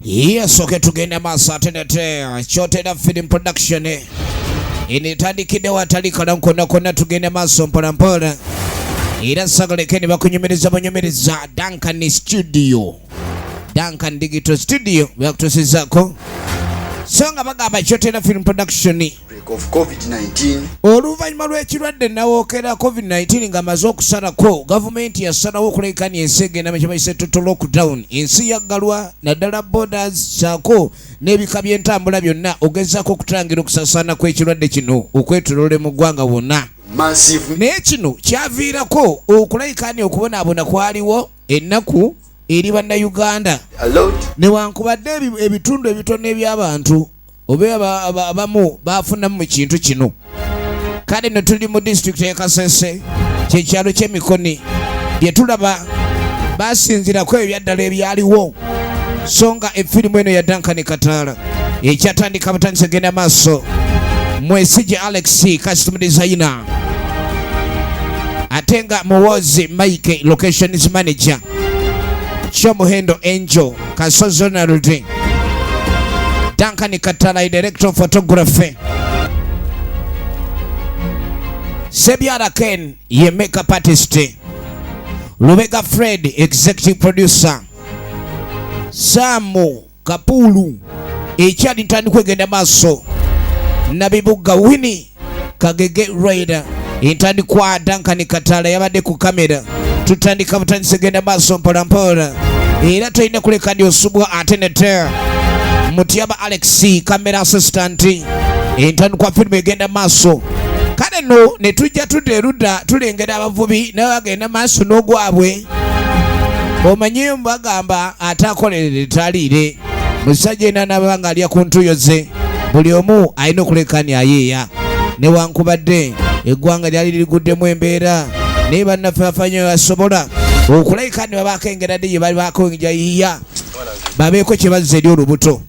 Yes, okay, tugenda masa tenete chote na film production initandikide watalikala nkona tugenda maso mpola ira sagalekeni bakunyumiriza banyumiriza Duncan Studio, Duncan Digital Studio bakutosizako songa bagamba chote na film production break of COVID-19 oluvanyuma lw'ekirwadde nawokera COVID-19 nga maze okusalako gavumenti yasalawo okulekani ensi egenda mu kibayise total lockdown, ensi yaggalwa naddala borders saako n'ebika by'entambula byonna ogezaako okutangira okusasaana kw'ekirwadde kino okwetolole mu ggwanga wonna. Naye kino kyaviirako okulayikani okubonaabona kwaliwo ennaku eri bannayuganda newankubadde ebitundu ebitono eby'abantu oba abamu bafunamu mu kintu kino. Kale no tuli mu district ya Kasese kyekyalo ky'Emikoni bye tulaba basinzirako ebyaddala ebyaliwo songa efirimu eno ya Duncan Kataala ekyatandika butandise genda maaso Mwesije Alex custom designer atenga Muwozi Mike locations manager Chomuhendo Angel Kasozo Ronald Duncan Kataala director of photography Sebyara Ken ye makeup artist Lubega Fred executive producer Samu Kapulu ekyali ntandikwa egenda maaso Nabibuga Winnie Kagege Raider intandikwa Duncan Kataala yabadde ku kamera tutandika butandise genda maaso mpola era tulina kuleka ndi osubwa atenete Mutyaba Alex camera assistant intandikwa filmu egenda maaso. Kale no ne tujja tuderuda tulengera abavubi n'abagenda maaso n'ogwabwe omanyi mbagamba atakolerere talire musajja ena nabanga alya ku ntuyo ze buli omu alina okulekani ayeeya newankubadde eggwanga lyali liguddemu embeera naye bannaffe bafanyo basobola okulayikani babakengera ye bali bakonja yiya babeeko kye bazza eri olubuto.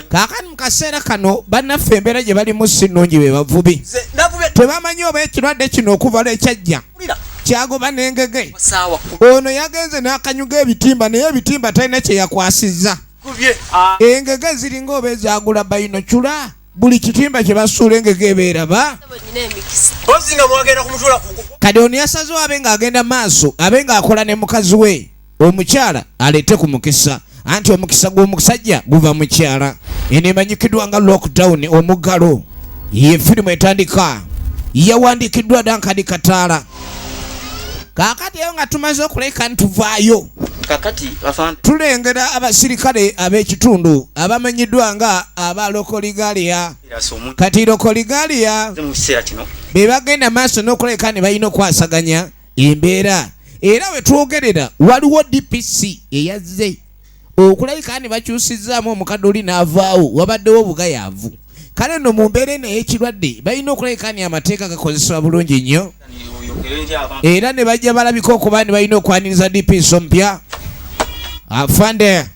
Kaakani mu kaseera kano bannaffe embeera gye balimu si nnungi be bavubi tebamanyi oba ekirwadde kino okuvala ekyajja kyagoba n'engege. Ono yagenze n'akanyuga ebitimba naye ebitimba talina kye yakwasizza. Engege ziringa oba ezagula bayino cula buli kitimba kye basuula engege ebeeraba. Kati ono yasazewo abe ng'agenda maaso abe ng'akola ne mukazi we omukyala aleete ku mukisa anti omukisa gw'omusajja guva mukyala. Eno emanyikiddwa nga lockdown omuggalo ye firimu etandika yawandiikiddwa Duncan Kataala. Kaakati eyo nga tumaze okuleka ntuvaayo kakati afande tulengera abasirikale ab'ekitundu abamanyiddwa nga aba Lokoligalia. Kati Lokoligalia be bagenda maaso n'okuleka ne balina okwasaganya embeera era we twogerera waliwo DPC eyazze okulayika ne bakyusizzaamu omukadde oli n'avaawo wabaddewo obugayaavu. Kale no mu mbeera eno ey'ekirwadde balina okulayika ne amateeka gakozesebwa bulungi nnyo era ne bajja balabika okuba ne balina okwaniriza DPC omupya afande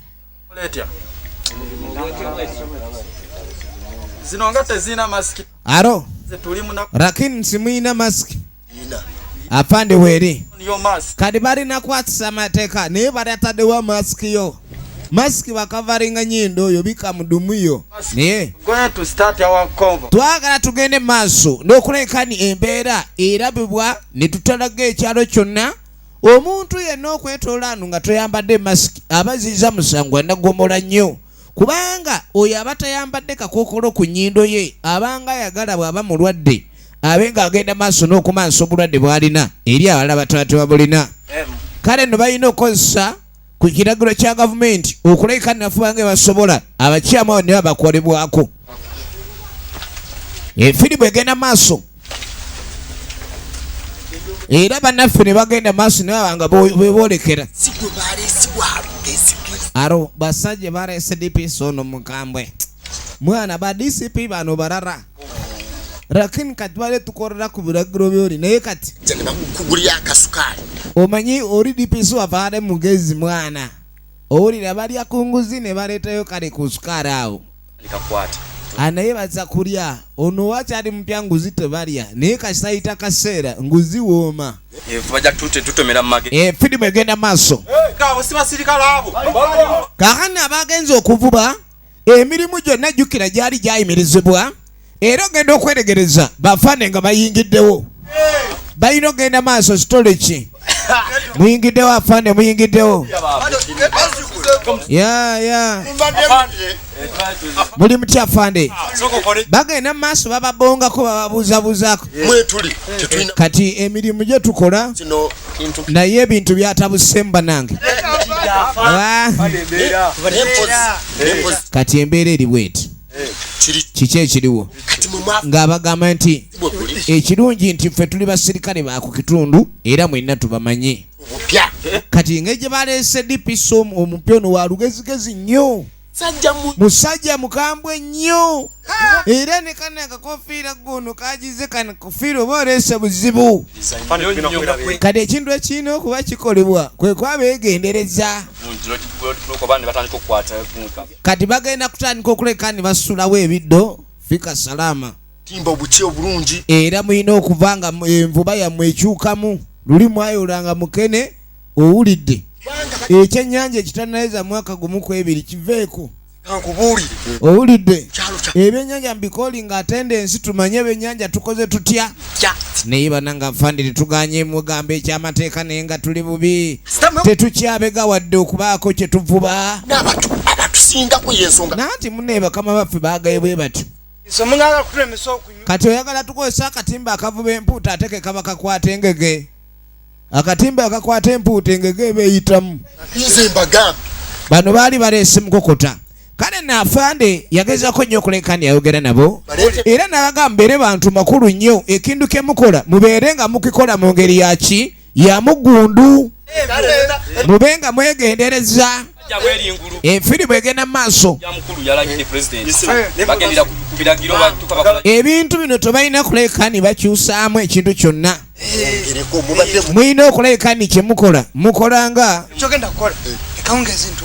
zino nga tezina mask aro lakini simuyina mask afande weri kati balina kwatisa amateeka naye bali ataddewo mask yo mask bakavaringa nyindo oyo bika mudumu yo naye twagala tugende maaso n'okulekani embeera erabibwa ne tutalaga ekyalo kyonna omuntu yenna okwetoola anu nga toyambadde mask abaziiza musango anagomola nnyo kubanga oyo aba tayambadde kakookolo ku nnyindo ye abanga ayagala bw'aba mulwadde abe ng'agenda maaso n'okumansa obulwadde bw'alina eri abalala bataate bulina. Kale no balina okukozesa ku kiragiro kya gavumenti okuleka nafuba nga basobola abakyamu abo ne babakolebwako efirimu egenda maaso era bannaffe ne bagenda maaso ne babanga bebolekera aro basajja baleese DPC ono mukambwe mwana ba DCP bano barara lakini kati bale tukorera ku biragiro byoli naye kati kugulya akasukali omanyi oli DPC wavaale mugezi mwana owulira balya ku nguzi ne baleetayo kale ku sukali awo anaye baza kulya ono wakyali mupya nguzi tebalya naye kasayita kaseera nguzi wooma Bajja tutomera mu magezi. Firimu egenda maaso. Kaabo si basirikale abo. Kaakano abagenze okuvuba emirimu gyonna jjukira gyali gyayimirizibwa era ogenda okweregereza bafaane nga bayingiddewo. Balina ogenda maaso sitole ki muyingiddewo afaane muyingiddewo. Muli mutya afande? Bagenda maaso bababongako bababuuzabuuzaako. Kati emirimu gye tukola naye ebintu byatabuseemu banange. Kati embeera eri bweti kiki ekiriwo ng'abagamba nti ekirungi nti ffe tuli basirikale ba ku kitundu era mwenna tubamanye. Kati ng'egye baleese DPC omupya ono wa lugezigezi nnyo, musajja mukambwe nnyo era ne kano akakofiira gono kagize kano kofiira oba oleese buzibu. Kati ekintu ekirina okuba kikolebwa kwe kwabeegendereza. Kati bagenda kutandika okuleka ne basulawo ebiddo fika salama timba obuki obulungi era muyina okuva nga envuba yammwe ekyukamu luli mwayolanga mukene owulidde ekyennyanja ekitannaweza mwaka gumu ku ebiri kiveeko kankubuulire owulidde ebyennyanja mbikolinga attendance tumanye ebyennyanja tukoze tutya naye bananga fandire tuganye mugamba ekyamateeka naye nga tuli bubi tetukyabega wadde okubaako kye tuvuba abatusingaku yensonga nanti munne bakama baffe baagaye bwe batyo. Kati oyagala tukozesa akatimba akavuba empuuta ate ke kaba kakwata engege. Akatimba akakwata empuuta engege beeyitamu. nze mbagambe Bano baali baleese mukokota. Kale naafande yagezaako nnyo okulekani ayogera nabo era nabagamba mbeere bantu makulu nnyo ekintu kye mukola mubeere nga mukikola mu ngeri yaki ya mugundu mubenga mwegendereza. Firimu egenda mu maaso. Ebintu bino tebalina kulekani bakyusaamu ekintu kyonna. Mulina okulekani kye mukola mukolanga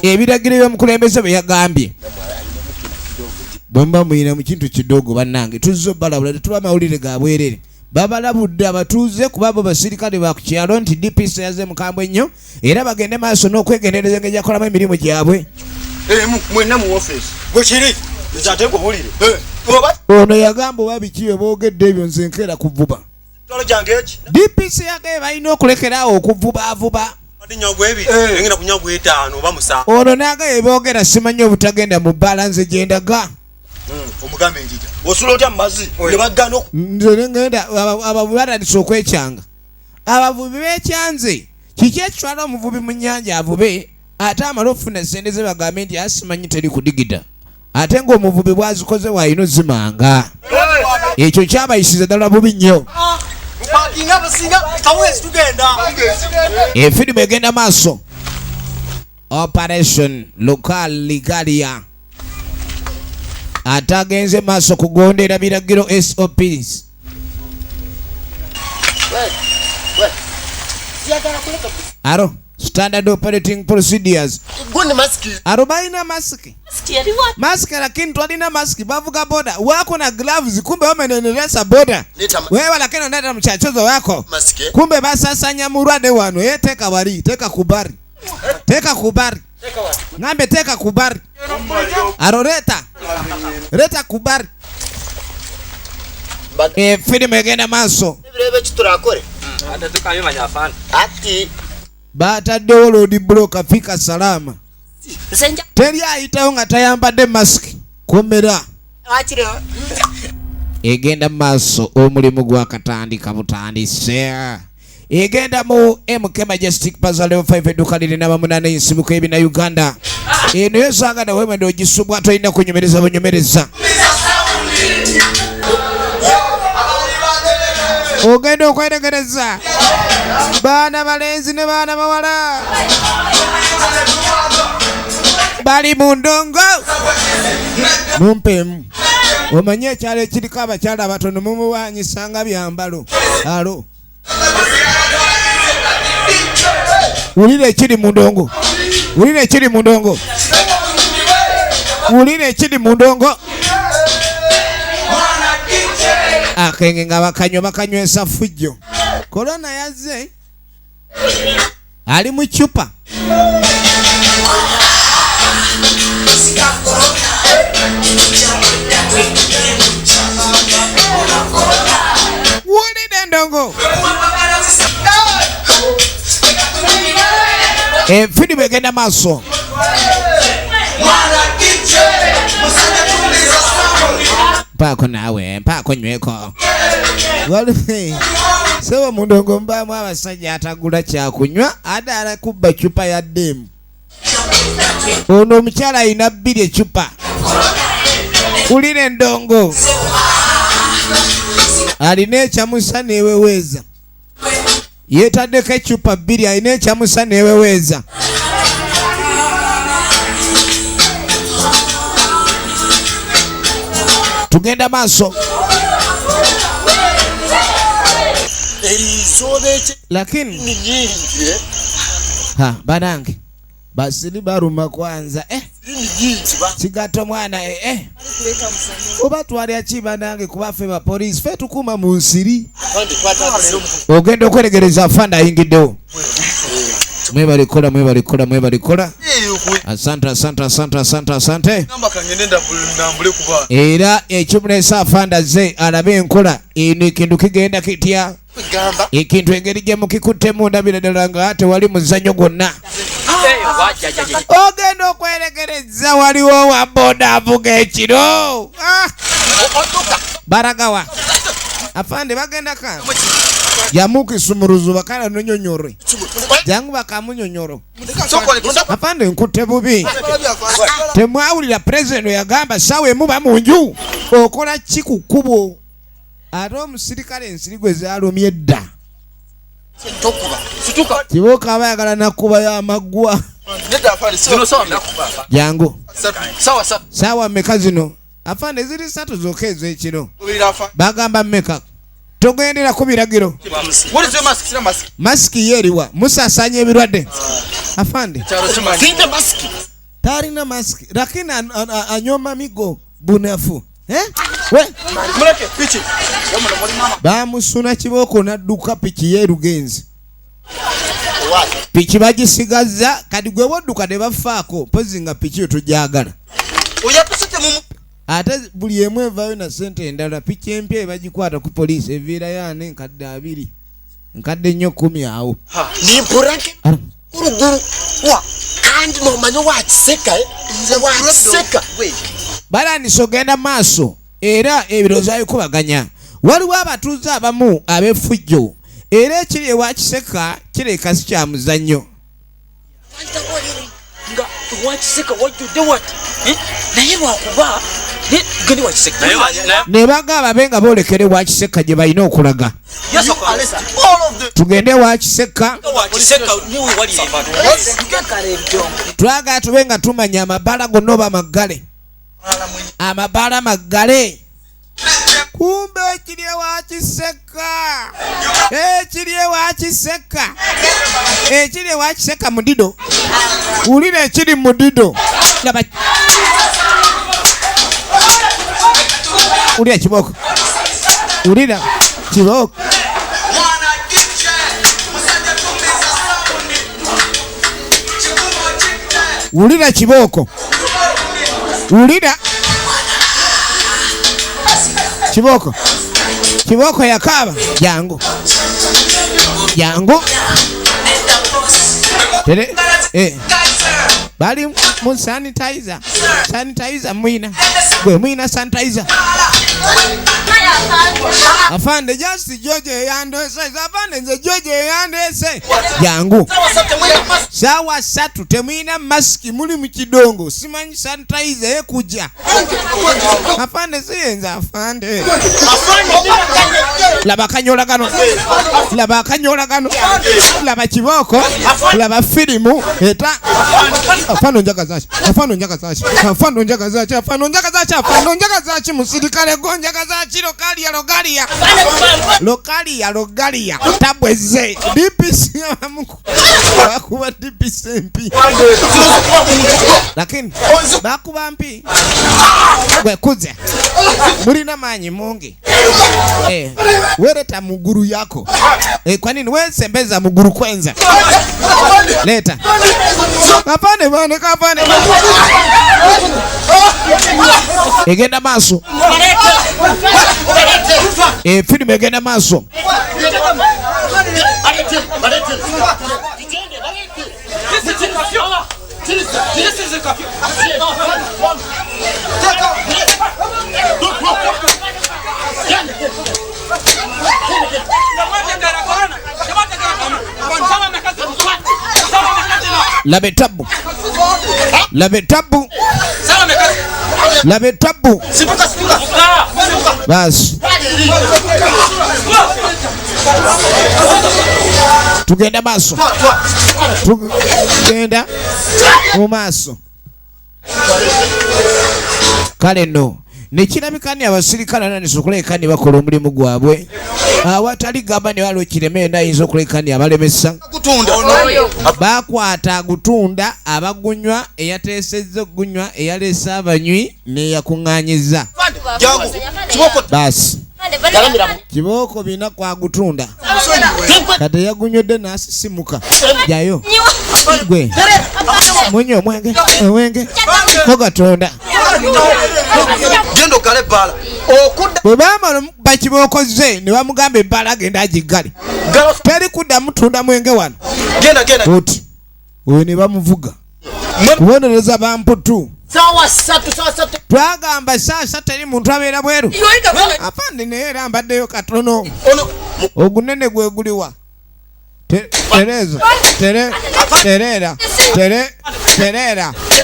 ebiragiro by'omukulembeze bwe yagambye. Bwe muba muyina mu kintu kidogo bannange tuzza obbalabula tetuba mawulire ga bwerere. Babalabudde abatuuze kuba bo basirikale ba ku kyalo nti DPC yaze mukambwe nnyo era bagende maaso n'okwegendereza engeri gyakolamu emirimu gyabwe. mwenna mu office Bwekiri ate nkubulire. Ono yagamba oba biki bye boogedde ebyo nze nkeera kuvuba. Tolo jange eki. DPC yagaye balina okulekeraawo okuvubaavuba. Engenda kunyagwa 5 oba 7. Ono n'agaye boogera simanyi obutagenda mu bbaala nze gye ndaga. omugambe njija Osula otya mu mazzi ne baggana Nze ngenda abavubi batandise okwekyanga. Abavubi beekyanze kiki ekitwala omuvubi mu nnyanja avube ate amala okufuna sente ze bagambe nti asimanyi teri kudigida ate ng'omuvubi bwazikoze waayina ozimanga. Ekyo kyabayisiza ddala bubi nnyo. Firimu egenda maaso. Operation Local Ligalia atagenze maaso kugondera biragiro SOPs. Aro standard operating procedures. gone maski Arobaina masiki. Maski lakini twalina maski bavuga boda wako na gloves kumbe wameneneleza boda. Wewe lakini unaenda mchachozo wako. maski Kumbe basasanya murade wano teka wali teka kubari. Teka kubari. Ngambe teka kubari. Aroreta. Reta kubari. Firimu egenda maaso. ebirebe kiturakore ate tukamanya afana. ati Bataddewo load block fika salama. Teri ayitawo nga tayambadde masiki. Komera. Egenda maaso omulimu gwakatandika butandise. Egenda mu MK Majestic Plaza Level 5 edduka lirina bamunana ensibuko ebina Uganda. Eno yosanga na wewe ndio gisubwa toyina kunyumereza bunyumereza. Ogenda okweregereza baana balenzi ne baana bawala bali mu ndongo mumpemu omanye ekyalo ekiriko abakyala abatono mumuwanyisanga byambalo. Alo wulira ekiri mu ndongo, wulira ekiri mu ndongo, wulira ekiri mu ndongo. Akenge nga bakanywesa fujjo. Corona yazze ali mu chupa. Wulira ndongo. Filimu egenda maaso. Mpako nawe, mpako nyweko. Sewa mundongo mbamu abasajja atagula kyakunywa adala kubba chupa ya demu. Ono omukyala alina 2 echupa. Ulira endongo. Alina ekyamusa n'eweweeza. Yeetaddeko echupa 2 alina ekyamusa n'eweweeza. Tugenda maaso. Lakini banange basiri baruma kwanza kigato mwana oba twalya ki banange kuba ffe ba police ffe tukuma mu nsiri ogenda okweregereza afanda ayingiddewo. Mwebalikola. Asante. Era ekimuleesa afanda ze alabe enkola eno ekintu kigenda kitya. Ekintu engeri gye mukikuttemu ndabira ddala nga tewali muzannyo gwonna. Ogenda okweregereza waliwo wa boda avuga ekiro. Baragawa afande bagenda ka yamukisumuluzu bakala nonyonyore jangu bakamunyonyoro. Afande nkutte bubi. Temwawulira president yagamba sawe muba munju okola kikukubo. Ate omusirikale ensiri gwe zaalumye edda. Kiboka abayagala nakuba y'amaggwa. Jangu. Sawa mmeka zino? Afande ziri 3 zokka ez'ekiro. Bagamba mmeka? Togendera ku biragiro. Masiki yeriwa musasanya ebirwadde. Afande talina masiki lakini anyoma migo bunafu. Muleke pichi. Bamusuna kiboko nadduka piki yerugenzi. Piki bagisigaza kadi gwe wodduka ne bafaako pozi nga piki tujagala. Oyakusete mu ate buli emu evaayo na sente endala piki empya bagikwata ku poliisi eviira yane nkadde 2 nkadde nnyo 10 awo. Ni mpurake uruguru wa kandi no manyo wakiseka nze wakiseka balandise ogenda maaso era ebiroza bikubaganya. Waliwo abatuuze abamu ab'effujjo era ekiri ewakiseka kireka si kya muzannyo. Nga wakiseka wajjudde wati naye lwakuba geni wakiseka ne bagamba benga boolekere wakiseka gye balina okulaga. Tugende wakiseka twagala tube nga tumanya amabala gonna oba maggale. Amabala maggale. Kumbe ekiri ewakiseka. Ekiri ewakiseka mudido. Ulira ekiri mudido. Ulira kiboko. Ulira kiboko. Ulira kiboko. Ulira kiboko. Kiboko yakaba jangu. Tere bali mu sanitizer. Sanitizer mwina. Gwe mwina sanitizer. Afande just George yandese. Afande nze George yandese. Jangu. Sawa 3 temwina maski muli mu kidongo. Simanyi sanitizer ekujja. Afande siyenza afande. Laba kanyolagano. Laba kiboko. Laba filimu eta Afano njaga zachi. Afano njaga zachi. Afano njaga zachi. Afano njaga zachi. Afano njaga zachi. Musirikale gonjaga zachi. Lokalia. Tabweze. DPC ya Mungu. Bakuba DPC MP. Lakini bakuba MP. Gwe kuze. Mulina manyi mungi. Wereta muguru yako. Kwa nini wewe sembeza muguru kwanza? Leta. Kapane. Egenda maso. Film egenda maso. Labe tabu. Bas. Tugenda maso. Tugenda mu maso. Kale no. Nekirabikani abasirikale nani sokulekani bakola omulimu gwabwe. Awatali gamba ne walo kiremenda yinza okulekani abalemesa. Bakwata gutunda abagunywa eyateesezza okugunywa eyalesa abanywi ne yakunganyiza. Bas. Kiboko bina kwa gutunda. Kade yagunywedde n'asisimuka. Jayo. Gwe. Munyo mwenge. Kogatonda. Gendo kale bala. Bwebamala bakiboko ze ne bamugamba ebbala agenda agiggale. Teri kudda mutunda mwenge wano. Genda. Oti. Oyo ne bamuvuga. Kubonereza bamputu. Sawa 3. Twagamba sasa teri muntu abeera bweru. Apande ne era mbaddeyo katono. Ogunene gwe guliwa. Tereza. Terera.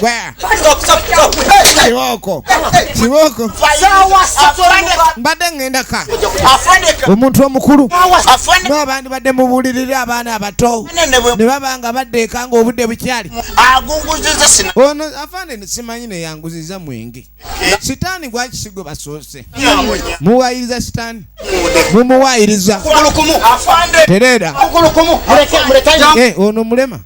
Where? Siboko. Mbadde ngenda ka. Omuntu omukulu. N'abandi badde mubulirira abaana abato. Ne babanga baddeeka nga obudde bukyali. Agunguziza sina. Ono afande simanyi ne yanguziza mwenge. Sitaani gwakisigwe basoose. Muwayiriza sitaani. Mumuwayiriza. Afande. Terera. Muleke. Ono mulema.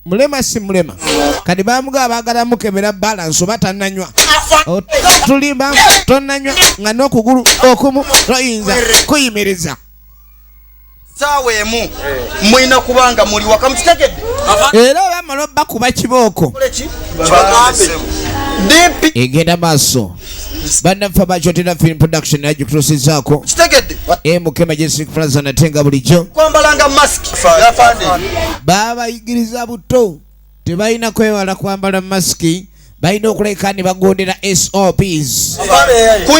Mulema si mulema. Kadi bamuga bagala mukebera balance oba tannanywa. Tulimba tonnanywa nga n'okugulu okumu toyinza kuyimiriza. Sawe emu. Mwina kubanga muli waka mkitegedde. Era bamala bakuba kiboko. Egenda maso. Bannafa bachotera film production ya jikutusizaako. Kitegedde. Muke Majestic Plaza natenga bulijjo. Kwambalanga mask. Yafande. Baba igiriza buto. Tebalina kwewala kwambala maski. Balina okuleka ne bagondera SOPs.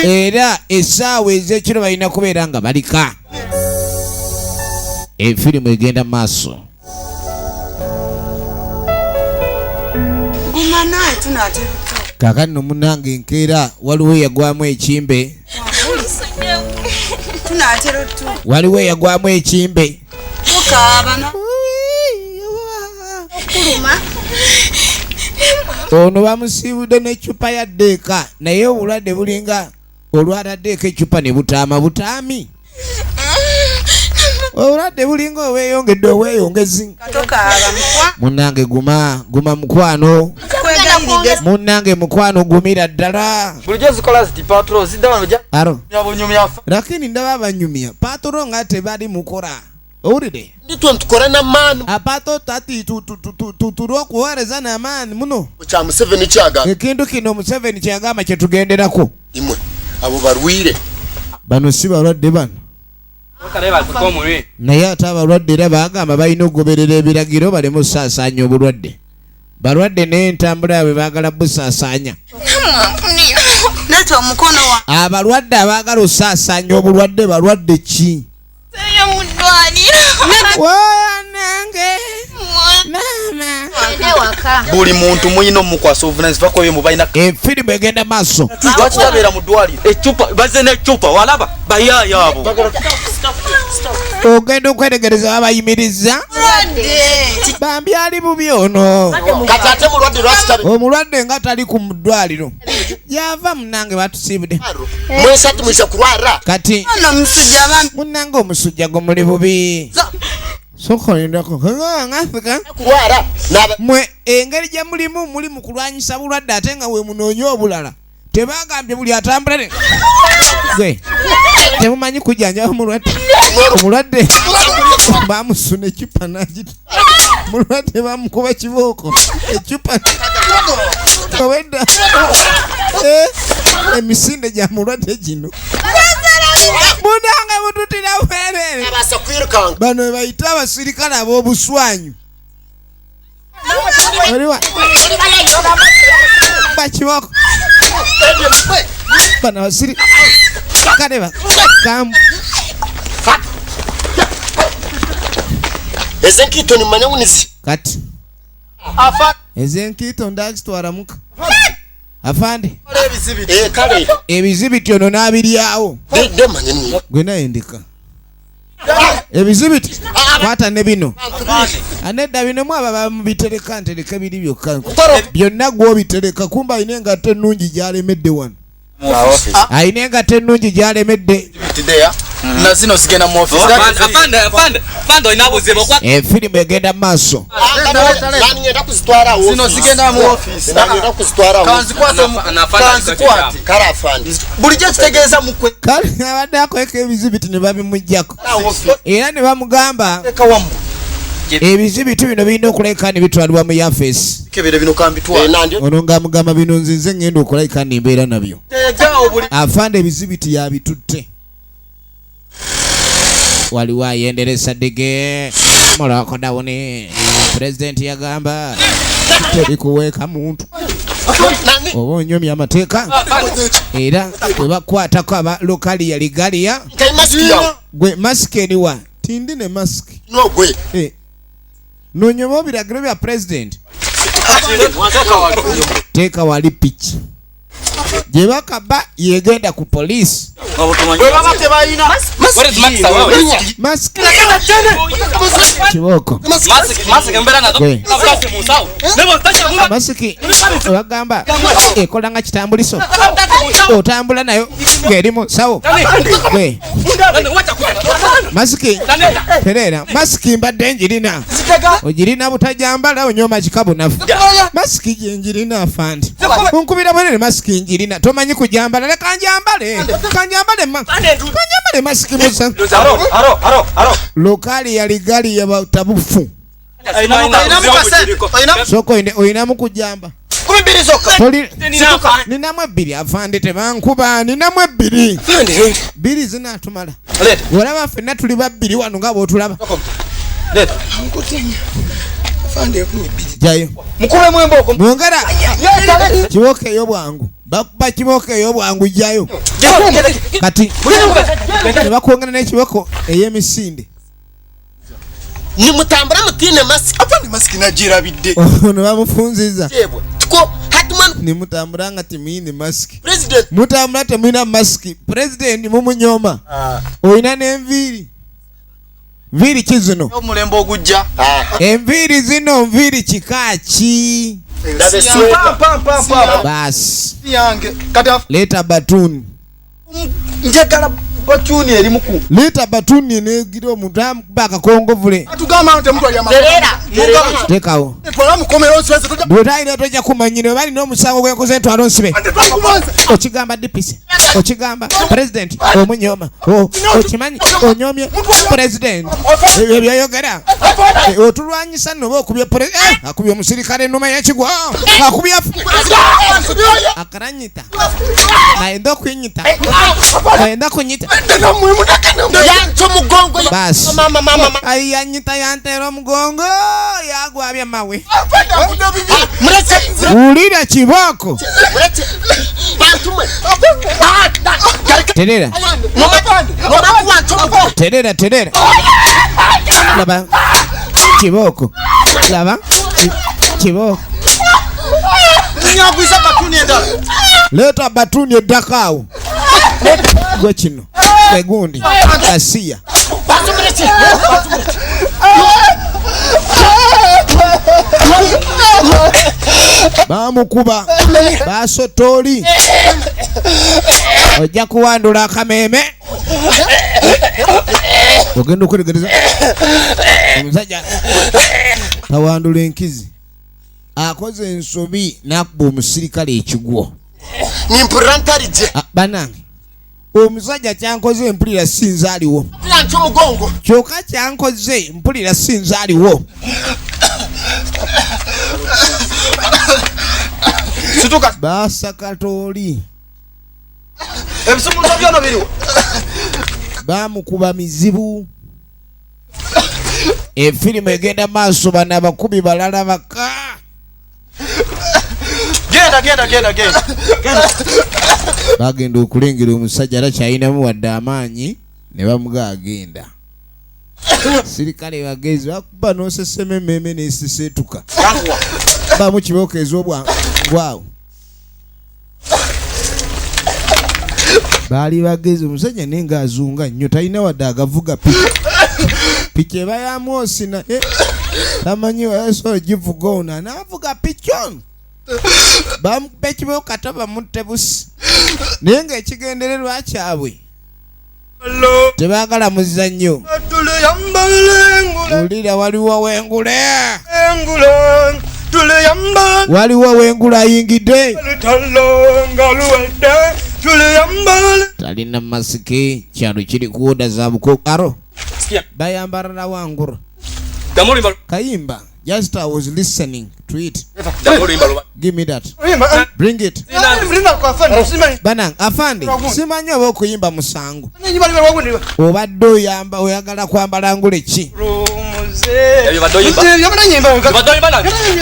Era essaawa ez'ekiro balina kubeera nga balika. Efirimu egenda maaso. Kakati no munange nkeera waliwo yagwamu ekimbe. Waliwo yagwamu ekimbe. Ono bamusiibudde n'eccupa ya ddeeka naye obulwadde bulinga olwala ddeeka eccupa ne butaami. Obulwadde bulinga oweeyongezi. Munnange guma mukwano. Munnange mukwano gumira ddala. Bulijjo zikola ziti patrol zidda wano ja. Aro. Nyabonyumya. Lakini ndaba abanyumya. Patrol nga tebali mukola. Owulire? Nditwe ntukore n'amaani. Apato tati tulw'okuweereza n'amaani muno. Kya Museveni kyagamba. Ekintu kino Museveni kyagamba kye tugenderako. Imwe abo barwire. Bano si balwadde bano. Naye ate abalwadde era bagamba balina okugoberera ebiragiro baleme osaasaanya obulwadde. Balwadde n'entambula yaabwe baagala busaasaanya. Abalwadde abaagala osaasaanya obulwadde balwadde ki? Buli muntu muyina omukwasa obuvunanyizibwa vako bye mubalina. Efirimu egenda maaso. Lwaki tabeera mu ddwaliro? Eccupa bazze n'eccupa walaba bayaaya abo. ogenda okwetegereza abayimiriza bambi ali bubi ono kati ate mulwadde lwaki tabe omulwadde nga tali ku ddwaliro yava munange batusibudde mwesatu mwisa kulwara kati munange omusujja gwo muli bubi sokolindako ngafika kulwara mwe engeri gye mulimu muli mu kulwanyisa bulwadde ate nga we munoonya obulala tebagambye buli atambulane gwe temumanyi kujjanjaba omulwadde bamusuna ecupa nagita mulwadde bamukuba kibooko ecupa obedda emisinde gya mulwadde gino munange mututira bwerere abasa kwirukanga bano bayita abasirikale ab'obuswanyu oliwa bakibooko bano abasirikale bakamu ezenkiito nimanya munizi kati ezenkiito ndakitwaramuka afande kale ebizibiti ono n'abiryawo dde manyini gwe nayendeka ebizibiti kwata ne bino anedda bino mwaba bamubitereka ntereka biri byokka byonna gwobitereka kumba ayina engato ennungi gyalemedde wano ayina engato ennungi gyalemedde nazino zigenda mu office afande olina buzibu efirimu egenda mu maaso nani ngenda kuzitwarawo zino zigenda mu office ngenda kuzitwarawo kanzikwate kale afande bulijjo kitegeeza mukwe kale abadde akweka ebizibiti ne babimugjako era ne bamugamba kawamu ebizibiti bino birina okulabika ne bitwalibwa mu yafeesi kebere bino kambitwala ono ng'amugamba bino nzinze ngenda okulabika nimbeera nabyo afande ebizibiti yabitutte waliwo ayenderesa ddege moloko dawuni pulezidenti yagamba tebikuweeka muntu oba onyomya amateeka era webakwatako aba lokaliya ligaliya gwe masiki eriwa tindi ne masiki nogwe nonyoma ebiragiro bya pulezidenti teeka wali piki gye bakaba yegenda ku poliisi masiki kibooko masiki bagamba ekola nga kitambuliso otambula nayo ng'eri mu sawo masiki terera masiki mbadde njirina ogirina butajambala onyoma kikabunafu masiki gyenjirina afandi onkubira bwenere masiki njirina tomanyi kujambala leka kanjambale masiki musa lokali yaligali yabatabufu soko oyinamu kujamba ninamu ebbiri afande tebankuba ninamu ebbiri bbiri zinatumala olaba ffenna tuli babbiri wano nga bootulaba jayo mukubemu emboko mwongera kibooko ey'obwangu bakuba kibooko ey'obwangu jayo kati tebakwongera n'ekibooko ey'emisinde nimutambula mutine masiki apandi masiki najirabidde ono bamufunziza tuko hatman nimutambula nga temuyine masiki president mutambula temuyina masiki pulezidenti mumunyoma oyina n'enviiri nviiri ki zino omulembe ogujja enviiri zino nviiri kika ki baasi yange kati leeta batuni njagala batuni eri muku leeta batuni negira omuntu amukuba akakongovule atugamba nti mtu aliyama tekawo twala mukomero nsweze tuja bwotayina tojja kumanyira oba alina omusango gwenkoze ntwalo nsibe okigamba dipisi okigamba pulezidenti omunyoma okimanyi onyomye pulezidenti ebyo byayogera otulwanyisa noba okubye akubye omusirikale enuma yekigwo akubye akaranyita nayenda okwinyita nayenda kunyita yancho mugongo basi mama ayanyita yantera omugongo yagwabya mawe muretse ulira kibooko bantumwe terera terera laba kibooko laba kibooko nyagwiza batuni endala leeta batuni eddakaawo gwe kino egundi asiya bamukuba basotooli ojja kuwandula akameme ogenda okweregereza omusajja tawandula enkizi akoze ensobi n'akuba omusirikale ekigwo nimpurantarije banange omusajja kyankoze mpulira sinza aliwo plancho mugongo kyokka kyankoze mpulira sinza aliwo situka basakatooli ebisumuluzo byona biriwo bamukuba mizibu efirimu egenda maaso bano abakubi balala baka genda bagenda okulengera omusajja ala kyalinamu wadde amaanyi ne bamuga agenda sirikale bagezi bakuba n'osesema emmeme n'esiseetuka bamu kibookeza obwangwawo baali bagezi omusajja naye ng'azunga nnyo talina wadde agavuga piki eba yamwosi naye tamanyi wayasobola givuga ono anaavuga piki ono bamukuba ekibooka tabamutte busi naye ng'ekigendererwa kyabwe tebaagala muzannyo ulira waliwo wengule waliwo wengula ayingidde talina masiki kyalo kiri kuwoda za buko aro bayambara na wangura kayimba just I was listening to it give me that bring it banang afande simanyi oba okuyimba musango obadde oyamba oyagala kwambala ngule ki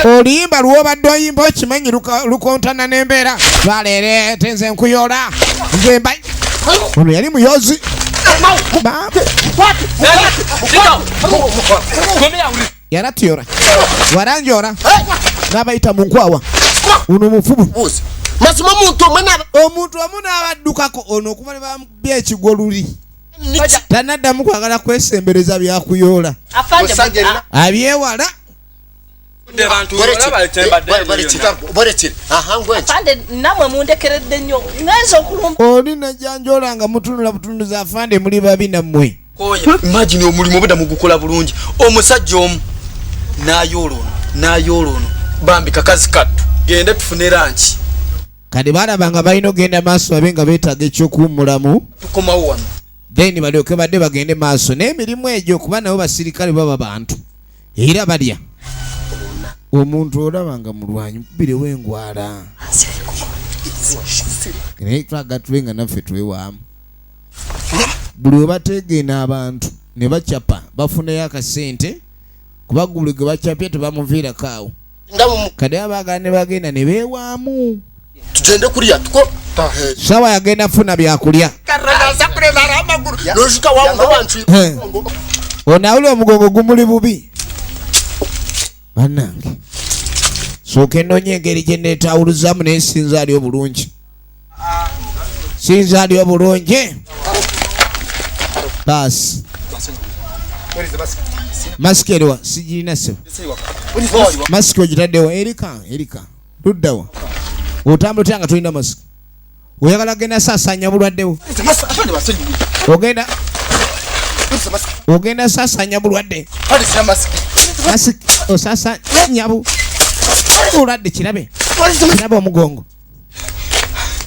oluyimba lwobadde oyimba okimanyi lukontana n'embeera twaleere tenze nkuyola nzemba ono yali muyozi yaratiyora waranjora n'abayita mu nkwawa uno mufubu mazima omuntu omu n'abaddukako ono okuba ne bamubya ekigoluli tanaddamu kwagala kwesembereza byakuyoola abyewala namwe mundekeredde nnyo ngenza okulumba oli najjanjola nga mutunula butunuza afande muli babi nammwe imagine omulimu obudda mugukola bulungi omusajja omu nayoolo ono bambi kakazi kattu gende tufune ranki kati balaba nga balina ogenda maaso babe nga beetaaga ekyokuwummulamu tukomawo wano then balyoke badde bagende maaso n'emirimu egyo kuba nabo basirikale baba bantu era balya omuntu olaba nga mulwanyi mukubirewo engwala naye twaga tube nga naffe twewaamu buli we bategeena abantu ne bacapa bafunayo akasente kuba guli gwe bacapye tebamuviirako awo kade abaagala ne bagenda ne beewaamu tugende kulya tuko sawa yagenda funa byakulya onaawuli omugongo gumuli bubi bannange sooka ennoonya engeri gye neetaawuluzamu naye sinza ali obulungi sinza ali obulungi baasi masiki eriwa sigirina sebo masiki ogitaddewa erika luddawa otambula otya nga tolina masiki oyagala genda saasanya bulwaddewo ogenda saasanya bulwadde masiki osaasanya bulwadde kirabe omugongo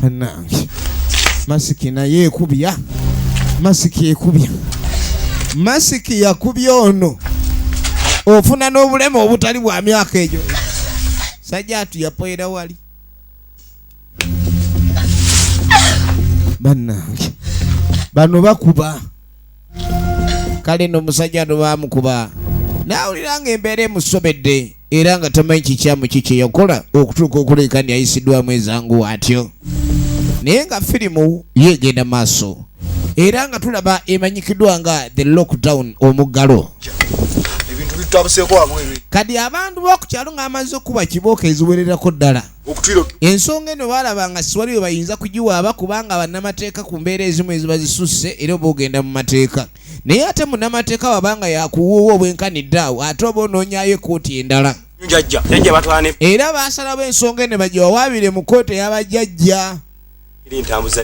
nange masiki naye ekubya masiki yakubya ono ofuna n'obulema obutali bwa myaka egyo sajja atu yapoera wali bannange bano bakuba kale n'omusajja no bamukuba naawulira nga embeera emusobedde era nga tamanyi kikyamu kiki yakola okutuuka okuleekani ayisiddwamu ezangu atyo naye nga firimu yegenda maaso era nga tulaba emanyikiddwa nga the lockdown omuggalo tutabuseko wabwewe kadi abantu b'okukyalo ng'amaze okuba kibooko eziwererako ddala okutwiro ensonga eno baalaba nga siwaliwe bayinza kugiwaaba kubanga bannamateeka ku mbeera ezimu eziba zisusse era oba ogenda mu mateeka naye ate munnamateeka wabanga yakuwuuwa obwenkanidde awo ate oba onoonyayo ekooti endala jjajja batwane era baasalawo ensonga eno bagiwawaabire mu kooti ey'abajjajja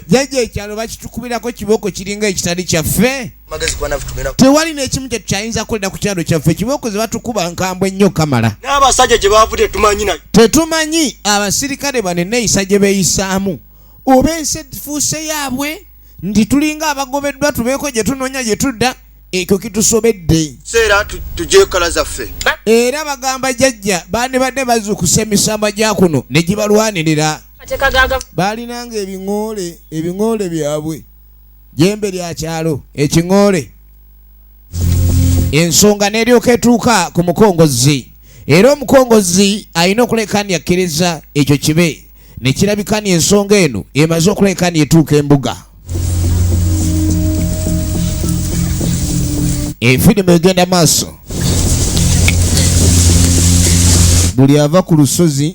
jjajja ekyalo bakitukubirako kibooko kiringa ekitali kyaffe magezi kwa nafu tugenda tewali n'ekimu kye tukyayinza kulira ku kyalo kyaffe kibooko ze batukuba nkambwe nnyo kamala n'abasajja gye baavudde tumanyi nayo tetumanyi abasirikale bano enneeyisa gye beeyisaamu oba ensi efuuse yaabwe nti tulinga abagobeddwa tubeeko gye tunoonya gye tudda ekyo kitusobedde seera tujjeyo kala zaffe era bagamba jjajja bandibadde bazuukusa emisambo gya kuno ne gibalwanirira baalinanga ebiŋoole byabwe jembe lya kyalo ekiŋoole ensonga n'eryoka etuuka ku mukongozi era omukongozi alina okulekani akkiriza ekyo kibe ne kirabikani ensonga eno emaze okulekani etuuka embuga efirimu egenda maaso buli ava ku lusozi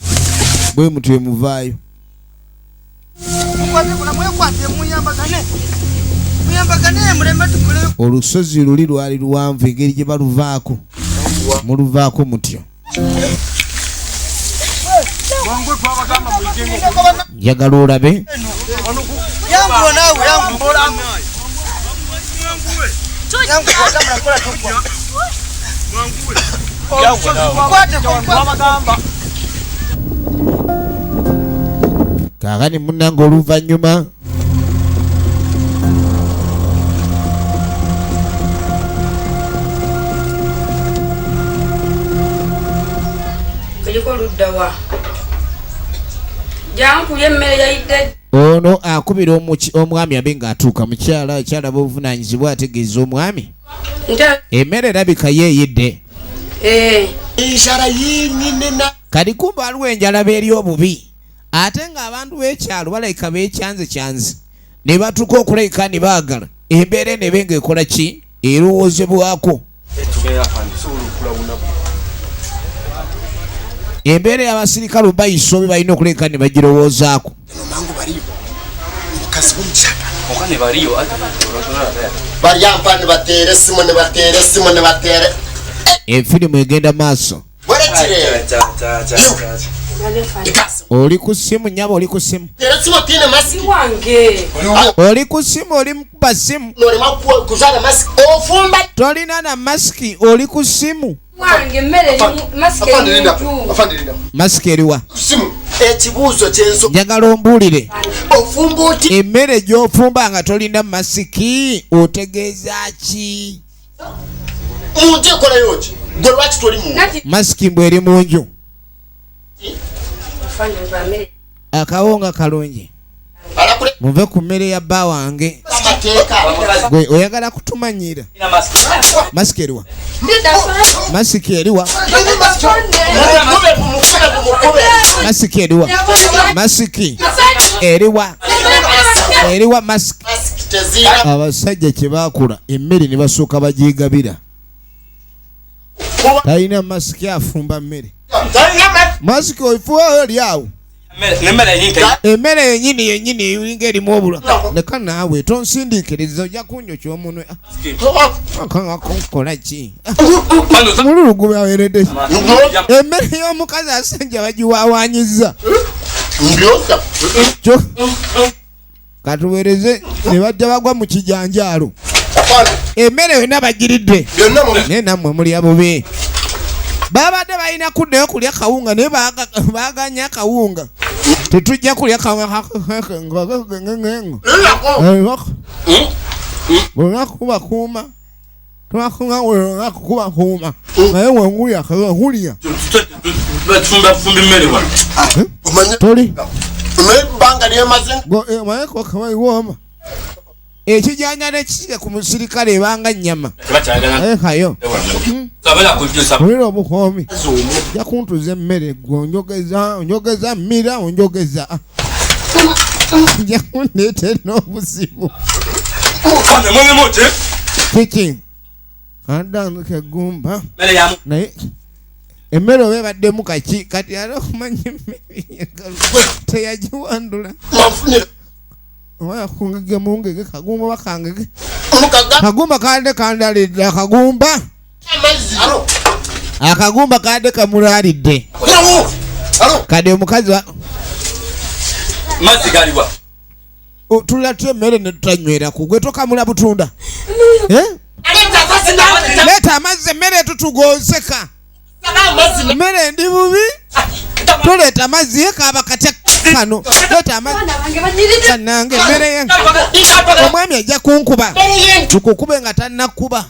bwe mutwe emuvaayo olusozi luli lwali luwanvu engeri gye baluvaako muluvaako mutyo njagala olabe kaakani munnange oluvannyuma ono akubira omwami abe ng'atuuka mukyala kyalaba obuvunaanyizibwa ategeeza omwami emmere erabika yeeyidde kati kumba aliwo enjalaba eri obubi ate ng'abantu b'ekyalo balabika beekyanze ne batuuka okulabika ne baagala embeera eno ebe ng'ekola ki erowoozebwako embeera y'abasirikale bayisa obe balina okulabika ne bagirowoozaako bayampa ne bateera essimu ne bateera efirimu egenda maaso oli ku ssimu nyaba oli ku ssimu oli ku ssimu oli mukuba ssimu tolina na masiki oli ku ssimu masiki eriwa ekibuuzo kyenso njagala ombuulire ofumba oti emmere gy'ofumba nga tolina masiki otegeeza ki muntu ekolayo ki gwe lwaki toli mu masiki mbw eri mu nju akawunga kalungi muve ku mmere ya bba wange gwe oyagala kutumanyira masiki eriwa masiki eriwa masiki eriwa masiki eriwa masiki abasajja kye baakula emmere ne basooka bagyegabira talina masiki afumba mmere masiki oifuwa oli awo emmere yennyini eyinga erimu obula leka naawe tonsindiikiriza ojja kunjokya omunwe kola ki mululu gubaweredde emmere y'omukazi asajja bagiwawanyiza katuweereze ne bajja bagwa mu kijanjaalo emmere yonna bagiridde naye nammwe mulya bubi babadde balina kuddayo kulya kawunga naye baaganya akawunga tetujja kulya kubakuuma kubakuuma naye wengulya hulya toli mayeko kabayiwooma ekijanja nekisiga ku musirikale ebanga nnyama kayo olira obuhoomi ja kuntuza emmere gwe onjogeza mmira onjogeza ja kundeetera n'obuzibu kiki Adamu kagumba. Mere yamu. Naye emmere oba ebaddemu kaki kati ala okumanya emmere teyagiwandula. Oya kungege mungege kagumba bakangege. Kagumba kande kandalidde akagumba. Akagumba kande kamulalidde. Kade omukazi wa Mazzi galiwa. Tulate emmere ne tutanywera ku gwe tokamula butunda. Leta amazzi emmere tutugozeka. Mmere ndi bubi. Tuleta amazzi yekaba katya kano. Leta amazzi. Nange emmere yange. Omwami ajja kunkuba. Tukukube nga tannakuba.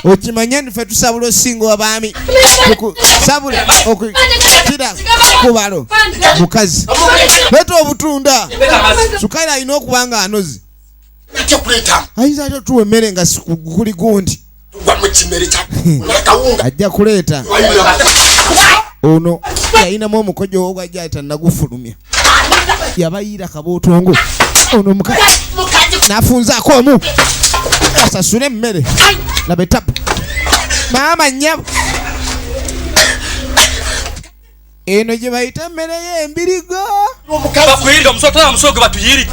Okimanya nfe tusabula osinga w'abaami. Tukusabula okukira kubalo. Mukazi. Leta obutunda. Sukali alina okuba nga anozi. Ayinza atya tuwa emmere nga kuli gundi. Ajja kuleeta. Ono yayinamu omukojo ogwajja tannagufulumya. Yabayira kabootongo. Ono mukazi nafunzaako omu. Asasule emmere. Laba etapu. Maama nnyabo. Eno gye bayita emmere y'embirigo. Bakuyirira omusota amusoge batuyiri.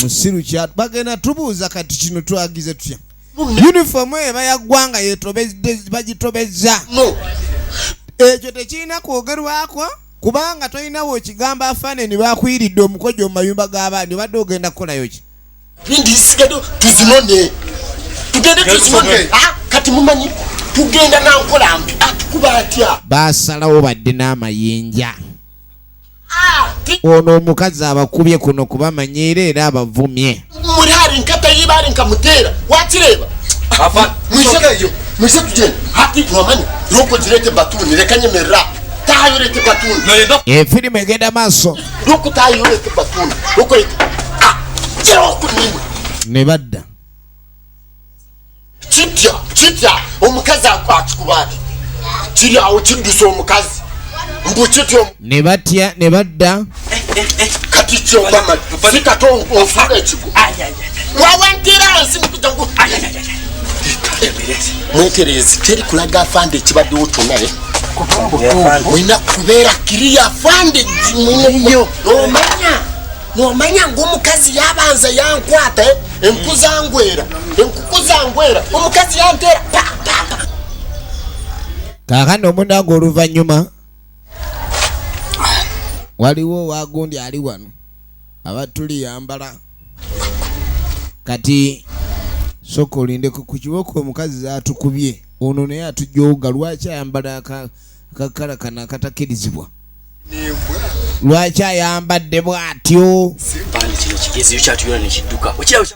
Musiru kyatu bagenda tubuuza kati kino twagize tutya. Uniform eba ya ggwanga yetobezze bagitobezza. Ekyo tekirina kwogerwako kubanga tolinawo ekigamba afaanani bakwiridde omukojo mu mayumba g'abaani obadde ogenda kukolayo ki? Ndisigado tuzinone. Tugende tuzinone. Kati mumanyi tugenda na nkola mbi atukuba atya. Basalawo badde n'amayinja. Ono omukazi abakubye kuno kubamanyiira era abavumye. Muri hari nkata yibari nkamutera. Wakireba? Afa. Mwise tugende. Hati mwamanyi roko jirete batuni rekanyemerera. Tayo rete batuni. Efirimu egenda maaso. Roko tayo rete batuni. Roko ite. Kiroko nini? Ne badda. Kitya omukazi akwakikubati. Kiri awo kidusa omukazi. Mbuchityo ne batya ne badda. Kati kyo mama. Sikato onfura ekigo. Wawantira nsimukujangu. Mweterezi teri kulaga afande kibadde otunaye. Mwina kubeera kiriya afande mwinyo. Nomanya ng'omukazi yabanza yankwata enkuzangwera. Enkukuzangwera. Omukazi yantera. Kaakano omunango oluvannyuma waliwo wagundi ali wano abatuliyambala kati soko olindeko ku kiboko omukazi zatukubye ono naye atujooga lwaki ayambala akakala kana akatakirizibwa lwaki ayambadde bw'atyo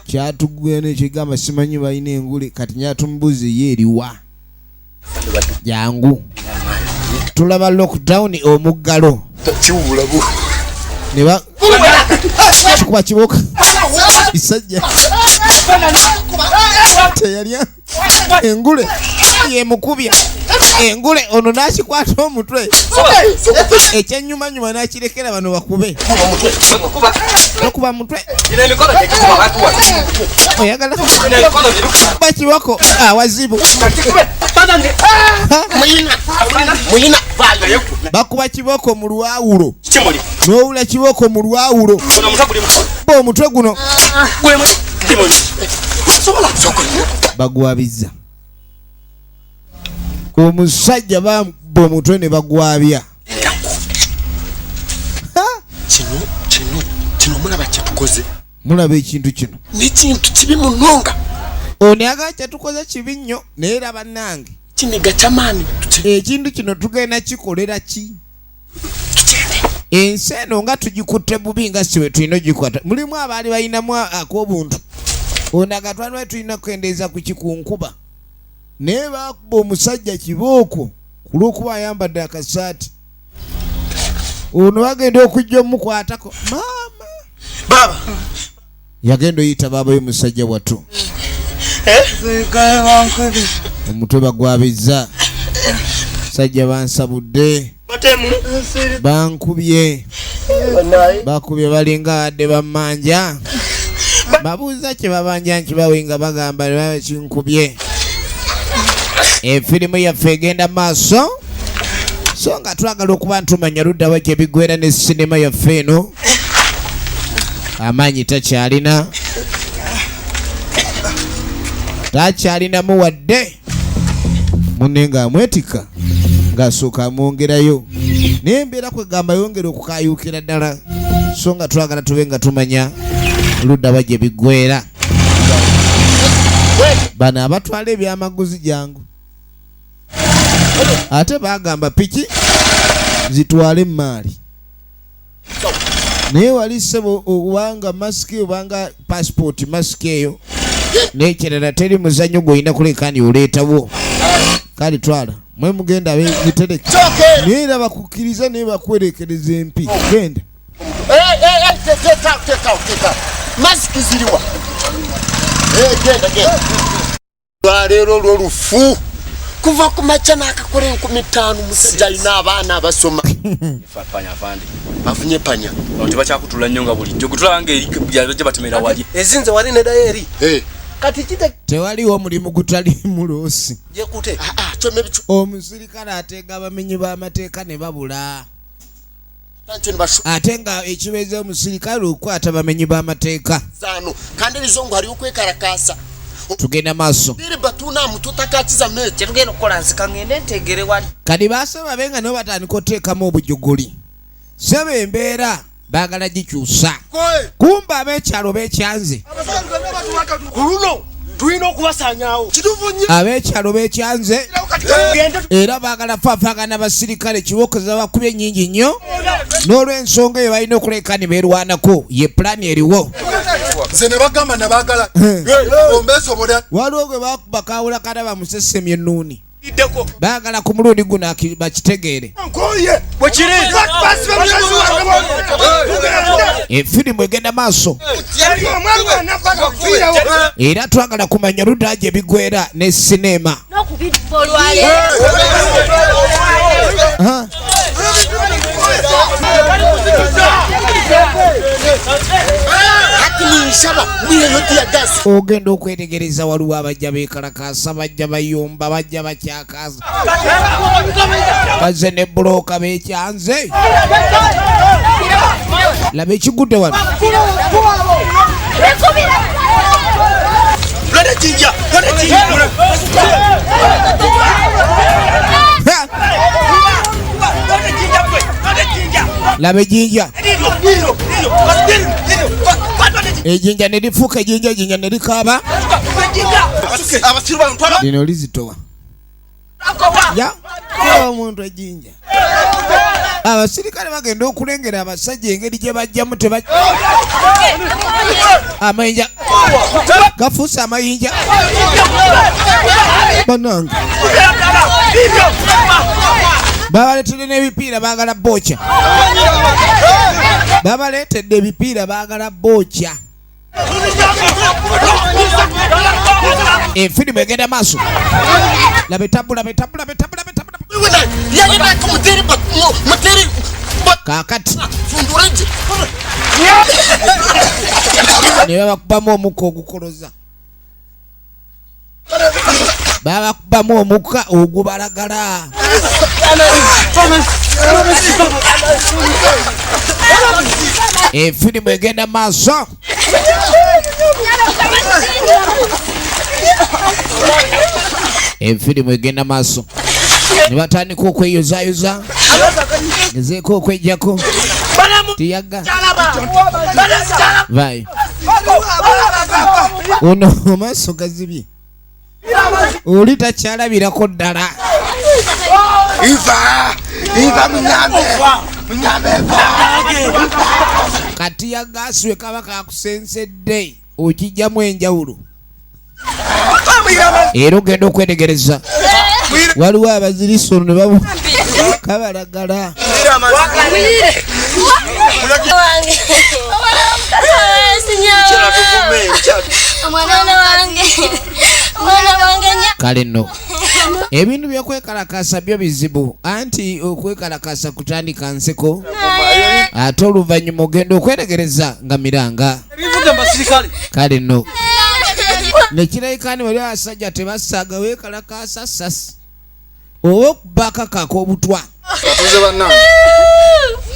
kyatugwe nekigamba simanyi balina engule kati nyatumbuze ye eriwa jangu tulaba lockdown omuggalo Kiwulabu. Neba kuba kiboka isajja teyalya engule ye mukubya engule ono nakikwata omutwe ekyenyuma nakirekera bano bakube nokuba mutwe oyagala bakiboko wazibu Muyina bakuba kiboko mu lwawulo n'owula kiboko mu lwawulo omutwe guno bagwabizza omusajja bamba omutwe ne bagwabya. kino mulaba kyetukoze. Mulaba ekintu kino n'ekintu kibi munonga. Ono yaga kyetukoze kibi nnyo naye era bannange kiniga kyamaani. Ekintu kino tugenda kikolera ki? Ensi eno nga tugikutte bubi nga siwe tulina ogikwata. Mulimu abaali balinamu ak'obuntu ono agatwalibwa tulina kukendeeza ku kikunkuba naye bakuba omusajja kibooko ku lw'okuba ayambadde akasaati. Ono bagenda okujja omukwatako maama Baba yagenda oyita baaba y'omusajja wattu omutwe bagwabizza sajja bansabudde bankubye bakubye balinga adde bamanja babuuza kye babanja nkibawe nga bagamba kinkubye Efirimu yaffe egenda maaso so nga twagala okuba ntumanya ludda wa gye bigwera ne sinema yaffe eno amaanyi takyalinamu wadde munne ng'amwetika ng'asooka amwongerayo naye embeera kwegamba yongera okukayuukira ddala so nga twagala tube nga tumanya ludda wa gye bigwera. Bano abatwala ebyamaguzi jangu ate bagamba piki zitwale maali naye wali ssebo obanga masiki obanga passport masiki eyo n'ekirala teri muzannyo gw'olina kuleka ni oleetawo kale twala mwe mugenda abegitereke naye era bakukkiriza naye bakwerekereza empi genda masiki ziriwa genda lwaleero olwolufu kuva ku makya n'akakola 50 musajja alina abaana abasoma bafunye panya tebakyakutula nnyo nga bulijjo gutulanga eri gye batemera wali ezinze wali nedayo eri kati kite tewaliwo omulimu gutali muloosi jekute omusirikale atenga abamenyi b'amateeka ne babula ate nga ekibeeza omusirikale okukwata bamenyi b'amateeka kandi ebizongo ali okwekalakaasa tugenda maaso kyetugenda okukola nzika ngende ntegere wali kati basaba benga nabo batandika oteekamu obujuguli saba embeera baagala gikyusa kumba ab'ekyalo beekyanze kuluno tulina okubasanyawo ab'ekyalo beekyanze era baagala faafagana basirikale kibookeza bakubye ennyingi nnyo n'olw'ensonga eyo balina okuleka ne beerwanako ye pulaani eriwo nze ne bagamba nabagala ombeesobola waliwo gwe bakuba kawula kana bamusesemye ennuuni baagala ku mulundi guno bakitegeere efirimu egenda maaso era twagala kumanya ludda gye bigwera ne sinema ogenda okwetegereza waliwo abajja beekalakaasa bajja bayomba bajja bakyakaasa bazze ne bulooka beekyanze laba ekigudde wano laba ejinja ejinja ne lifuuka ejinja ne likaaba lino lizitowa omuntu ejinja abasirikale bagenda okulengera abasajja engeri gye bajjamu amayinja gafuuse amayinja banange babaleetedde n'ebipiira baagala bookya babaleetedde ebipiira baagala bookya efirimu egenda maaso laba etabula kaakati ne babakubamu omukka ogukoloza babakubamu omukka ogubalagala efirimu egenda maaso efirimu egenda maaso ne batandika okweyozayoza gezeeko okwejjako tiyaga vayo ono amaaso gazibye oli takyalabirako ddala kati yagaasiwe kaba kakusensedde okijjamu enjawulo era ogenda okwetegereza waliwo abaziriso ne bamu kabalagala kale nno ebintu byokwekalakasa byo bizibu anti okwekalakasa kutandika nseko ate oluvannyuma ogenda okwetegereza nga miranga kale nno nekirabika ni bali abasajja tebasaaga weekalakaasa sasi oba okubaka kak'obutwa atuze banna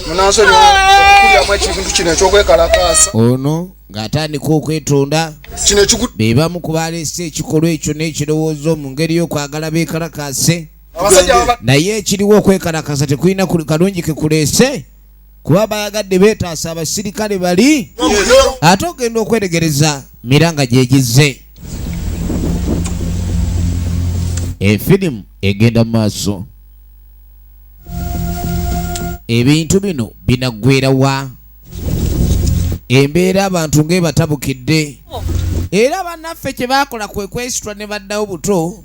munansonyi okulyamu ekintu kino ekyokwekalakaasa ono ng'atandika okwetonda kino ekikutu be bamu ku baleese ekikolwa ekyo n'ekirowoozo mu ngeri y'okwagala beekalakaase abasajja baba naye ekiriwo okwekalakasa tekulina kalungi ke kuleese kuba bayagadde beetaasa abasirikale bali ate ogenda okwetegereza miranga gyegize efirimu egenda mu maaso ebintu bino binaggweera wa embeera abantu ng'ebatabukidde era bannaffe kye baakola kwe kwesitwa ne baddawo buto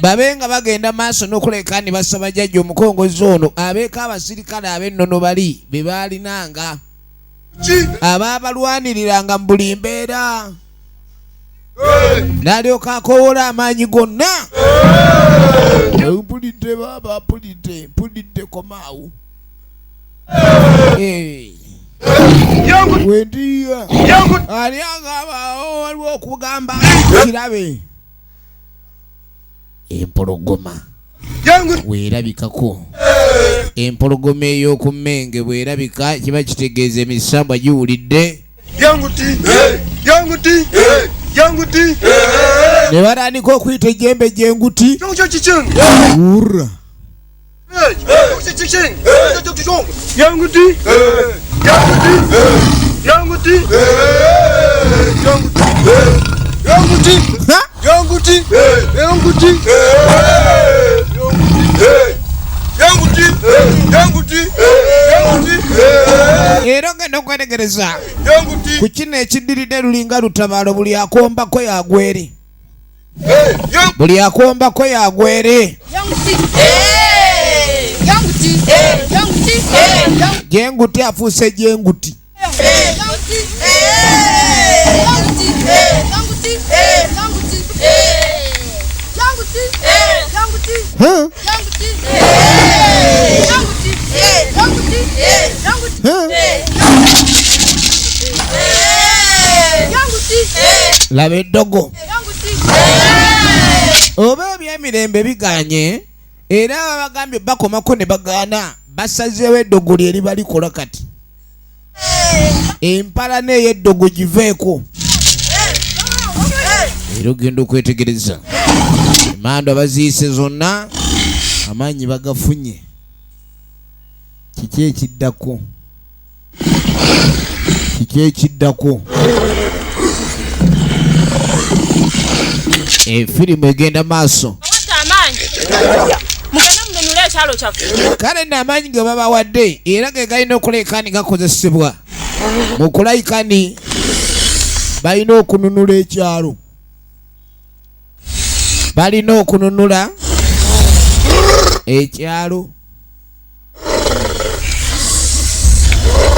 babe nga bagenda maaso n'okuleka ne basaba jjajja omukongozi ono abeeko abasirikale ab'ennono bali be baalinanga abaabalwaniriranga mu buli mbeera n'alyoka akoowola amaanyi gonna mpulidde baaba mpulidde komaawo wendiya alyangabaawo waliwo okugamba kirabe empologoma weerabikako empologoma ey'okummenge bwerabika kiba kitegeeza emisambwa giwulidde ne batandika okuyita ejjembe jenguti urra era ogenda okwetegereza ku kino ekiddiridde lulinga lutabaalo buli akombako yagwere buli akombako yagwere jenguti afuuse jenguti laba eddogo oba ebyemirembe biganye era babagambye bakomako ne bagaana basazeewo eddogo lyeri balikola kati empala n'ey'eddogo giveeko era ogenda okwetegereza emando abaziise zonna amaanyi bagafunye kiki ekiddako efirimu egenda maaso kale n'amaanyi ge babawadde era ge galina okuleekaani gakozesebwa mu kulayikaani balina okununula ekyalo balina okununula ekyalo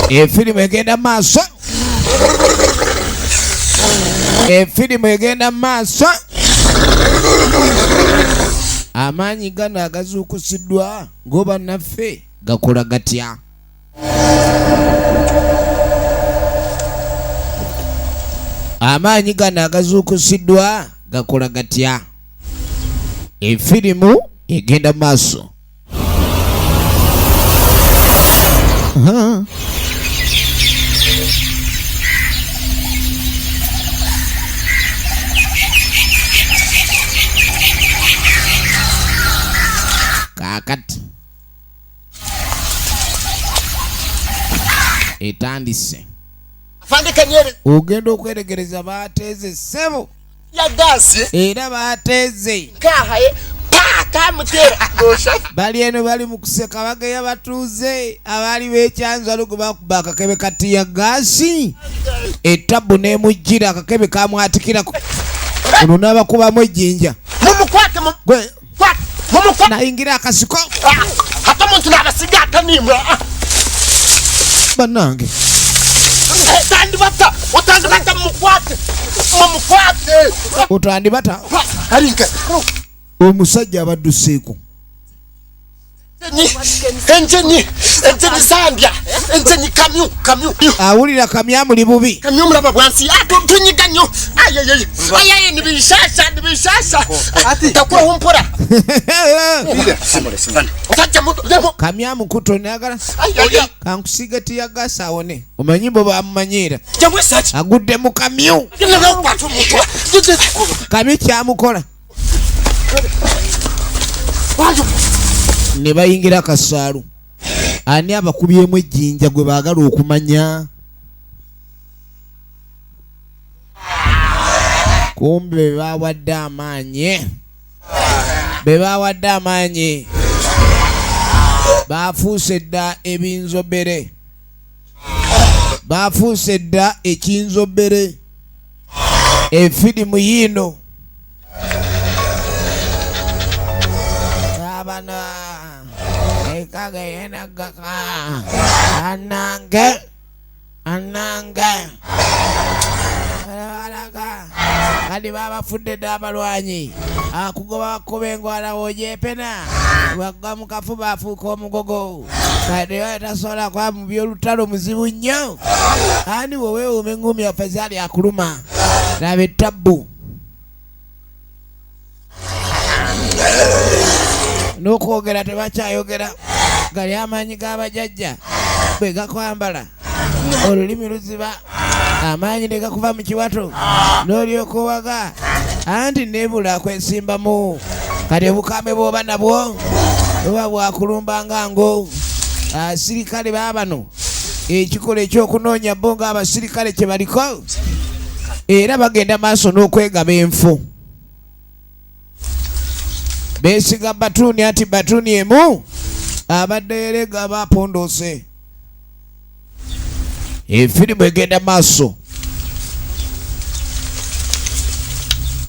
efirimu egenda maaso efirimu egenda maaso amaanyi gano agazuukusiddwa ng'oba naffe gakola gatya amaanyi gano agazuukusiddwa gakola gatya efirimu egenda maaso kakati etandise ogenda okwetegereza bateeze ssebo ya gasi era bateeze kahaye paka mutera bali eno bali mu kuseka bageya batuuze abaali beekyanzalo gwe bakuba akakebe kati ya gaasi ettabu n'emujjira akakebe kamwatikirako ono n'abakubamu ejjinja mumukwate gwe mumukwate nayingira akasiko ate muntu n'abasiga atanimwa bannange otandibata mumukwate otandibata alinka omusajja abadduseeko enjenyi sambya enjenyi kamyu awulira kamya muli bubi kamyu mulaba bwansi tunyiga nnyo ayaye nibishasha takuwa humpora kamya mukuto nagala kankusiga tiyagasa awone omanyimbo bamumanyira agudde mu kamyu kamyu kyamukola ne bayingira akasaalu ani abakubyemu ejjinja gwe baagala okumanya kumbe bebawadde amaanyi bafuuse dda ebinzobere bafuuse dda ekinzobere efirimu yino abana ekaga yenagaka anange kadi babafudde dda abalwanyi akugoba bakubengo alawojepena wagwa mukafuba afuuka omugogo kadi tasobola kwa mu byolutalo muzibu nnyo ani woweewuuma engumi yaffe zaali akuluma laba ettabbu n'okwogera tebakyayogera gali amaanyi g'abajjajja bwe gakwambala olulimi luziba amaanyi ne gakuva mu kiwato n'olyoka owaga anti nebula kwesimbamu kati obukame bw'oba nabwo oba bwakulumbanga ngo abasirikale baabano ekikola ekyokunoonya bo ng'abasirikale kye baliko era bagenda maaso n'okwegaba enfu beesiga batuuni ati batuuni emu abadde erega bapondose efirimu egenda maaso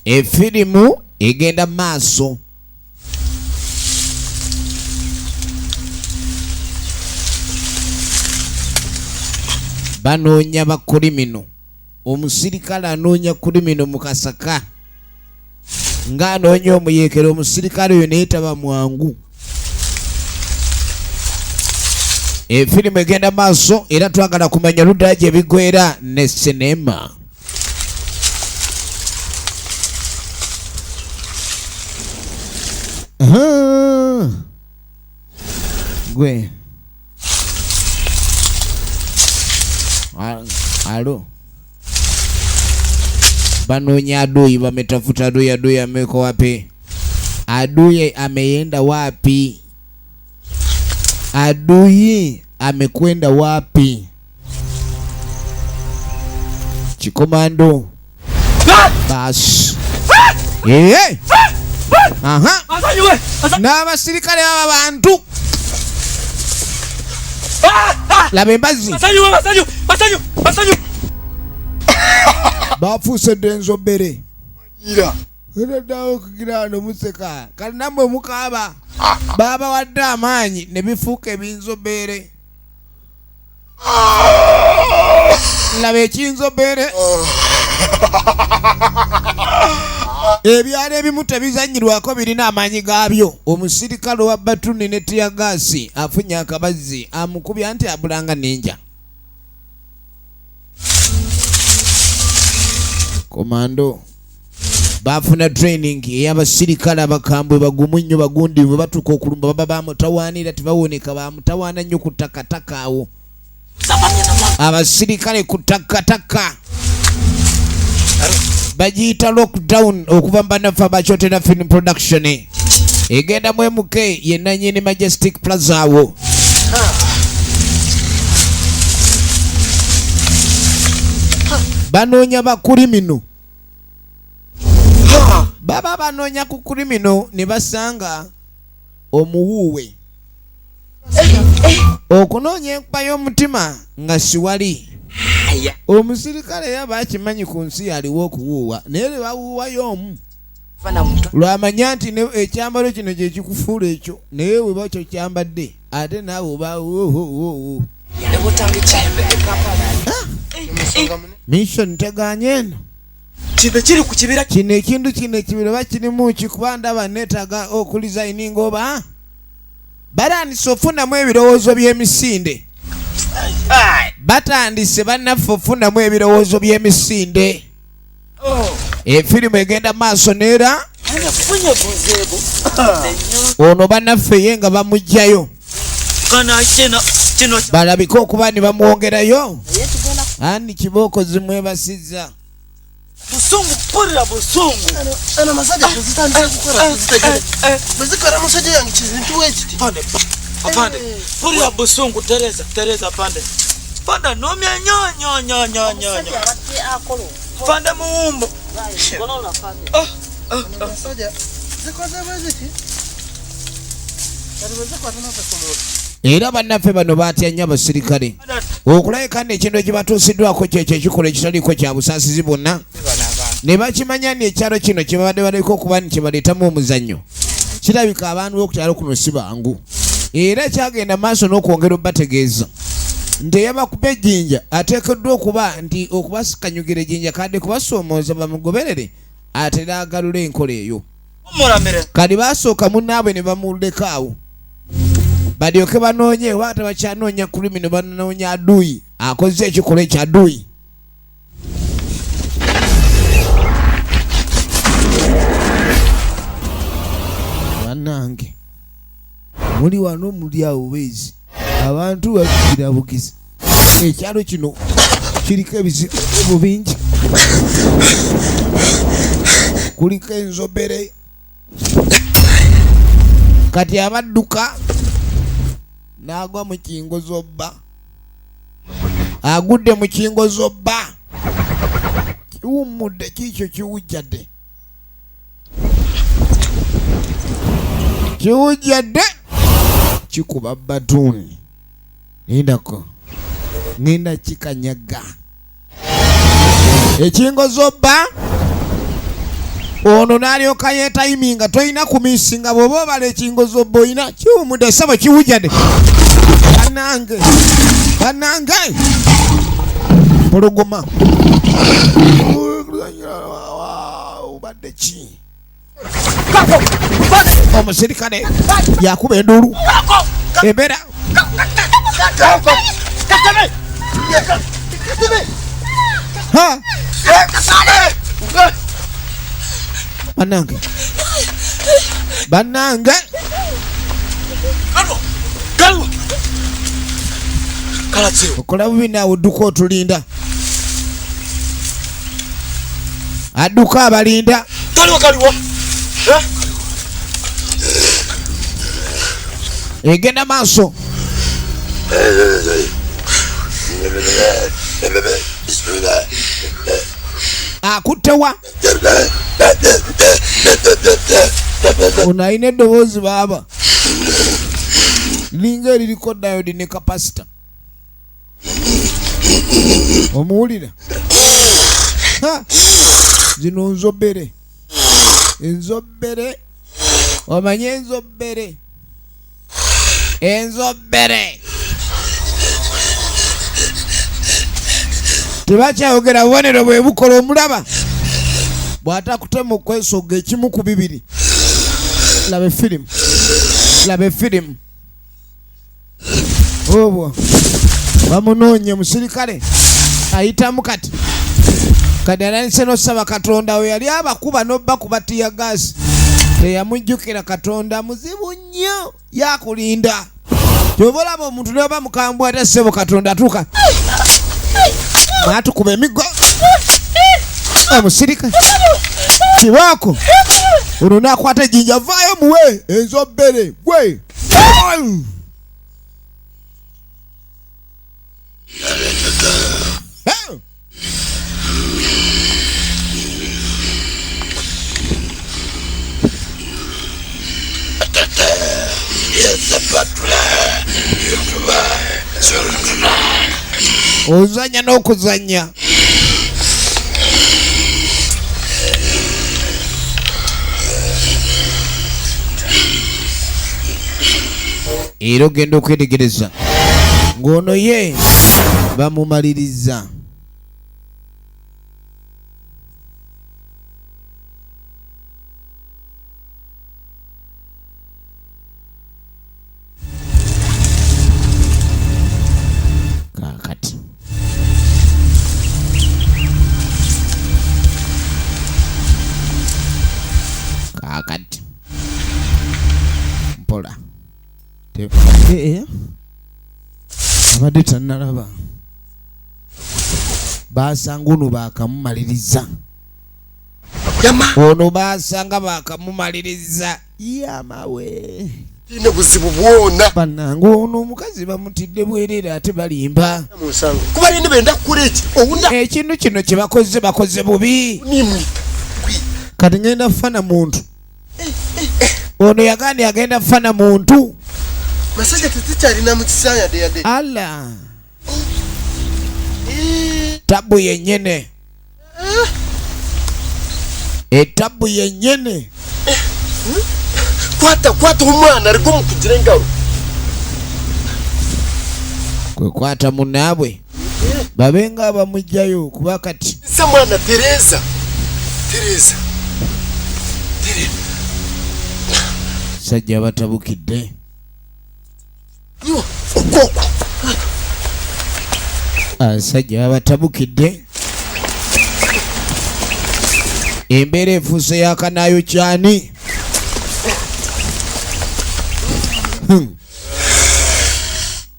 efirimu egenda maaso banoonya bakulimino omusirikale anoonya kulimino mu Kasaka ng'anoonya omuyeekera omusirikale oyo naye taba mwangu efirimu egenda maaso era twagala kumanya ludda gye bigwera ne sinema gwe alo banoonya adui wametafuta adui ameko wapi adui ameenda wapi adui amekwenda wapi chikomando bas aha n'abasirikale baba bantu laba embazi bafuuse dda enzobere eraddawo okugira wano museka kale nammwe mukaaba babawadde amaanyi ne bifuuka ebinzobere laba ekinzobere ebyalo ebimu tebizanyirwako birina amaanyi gaabyo omusirikale owa batuni ne tiyagaasi afunye akabazzi amukubya nti abulanga ninja komando bafuna training ey'abasirikale abakambwe bagumu nnyo bagundivu batuuka okulumba baba bamutawaanira tebawoneka bamutawaana nnyo ku ttakataka awo abasirikale ku ttakataka bagiyita lockdown okuva mu bannaffe abakyotera film production egenda mu MK yenanyini Majestic Plaza awo banoonya bakulimino baba banoonya ku kulimino ne basanga omuwuwe okunoonya enkuba y'omutima nga siwali omusirikale yaba akimanyi ku nsi yaliwo okuwuuwa naye ne bawuuwayo omu lwamanya nti ekyambalo kino kye kikufuula ekyo naye we bakyo kyambadde ate naawe oba mission teganye eno kino ekintu kino ekibira bakirimu kikuba ndaba neetaaga okulizayininga oba Batandise ofunamu ebirowoozo by'emisinde. Batandise bannaffe ofunamu ebirowoozo by'emisinde. Efirimu egenda maaso neera ono bannaffe ye nga bamugjayo balabike okuba ne bamwongerayo. Ani kibooko zimwebasizza. Busungu pulira busungu. Ana masajja tuzitandika kukola tuzitegere. Bazikora musajja yange kizintu ekiti. Apande. Pulira busungu Teresa pande. Panda nomya nya. Panda muumbo. Masajja zikoze baziki. Kati bazikora n'afasomo. Era bannaffe bano baatya nnyo abasirikale okulabika n'ekintu ekibatuusiddwako kyekyo ekikola ekitaliiko kya busaasizi bwonna ne bakimanya ni ekyalo kino kye babadde baleka okuba ni kye baleetamu omuzannyo. Kirabika abantu b'okukyalo kuno si bangu era kyagenda maaso n'okwongera obbategeeza nti eyabakuba ejjinja ateekeddwa okuba nti okubasikanyugira ejjinja kadde kubasoomooza bamugoberere atera agalula enkola eyo. Kati baasooka munnaabwe ne bamuleka awo badyoke banoonye oba tabakyanoonya kulimino banoonya aduyi akoze ekikolwa ekya aduyi. Bannange muli wano muli awo beezi abantu bagira bugizi ekyalo kino kiriko ebizibu bingi kuliko enzobere kati abadduka n'agwa mu kingo zobba agudde mu kingo zobba kiwummudde kiikyo kiwujjadde kikuba batuuni nindako ngenda kikanyaga ekingo zobba ono n'alyoka yeetayiminga toyina kumisinga bw'oba obala ekingo zobba oyina kiwummudde sabo kiwujjadde. Bannange pologoma obadde ki omusirikale yakuba enduulu embeera bannange okola bubi naawe odduka otulinda adduka abalinda egenda maaso akuttewa ono alina eddoboozi baaba linga eririko dayodi ne kapasita omuwulira zino nzobere omanye enzobere tebakyayogera bubonero bwe bukola omulaba bw'atakutema okwesoga ekimu ku bibiri. Laba efirimu obwo bamunoonye musirikale ayitamu kati alanise n'osaba Katonda we yali abakuba n'obbakuba tiya gaasi teyamujjukira Katonda muzibu nnyo yakulinda ky'oba olaba omuntu n'oba mukambwe ate ssebo Katonda atuuka mwatukuba emiggo omusirikale kibaako ono n'akwata ejjinja vaayo muwe enzobere gwe ozanya n'okuzanya era ogenda okwetegereza ng'ono ye bamumaliriza. kola abadde tannalaba basanga ono bakamumaliriza ono basanga bakamumaliriza yamawe ine buzibu bwona bannange ono omukazi bamutidde bwerere ate balimba kuba lini benda kukola eki owunda ekintu kino kye bakoze bubi nimwi kati ngenda kufana muntu ono yagandi agenda kufana muntu masajja tetukyalina mu kisanya deyade ala tabu yennyene etabu yennyene kwata omwana aliko mukugira engalo kwekwata munaabwe babenga abamugjayo kuba kati sa mwana Tereza sajja batabukidde okoko asajja batabukidde embeera efuuse yakanayo kyani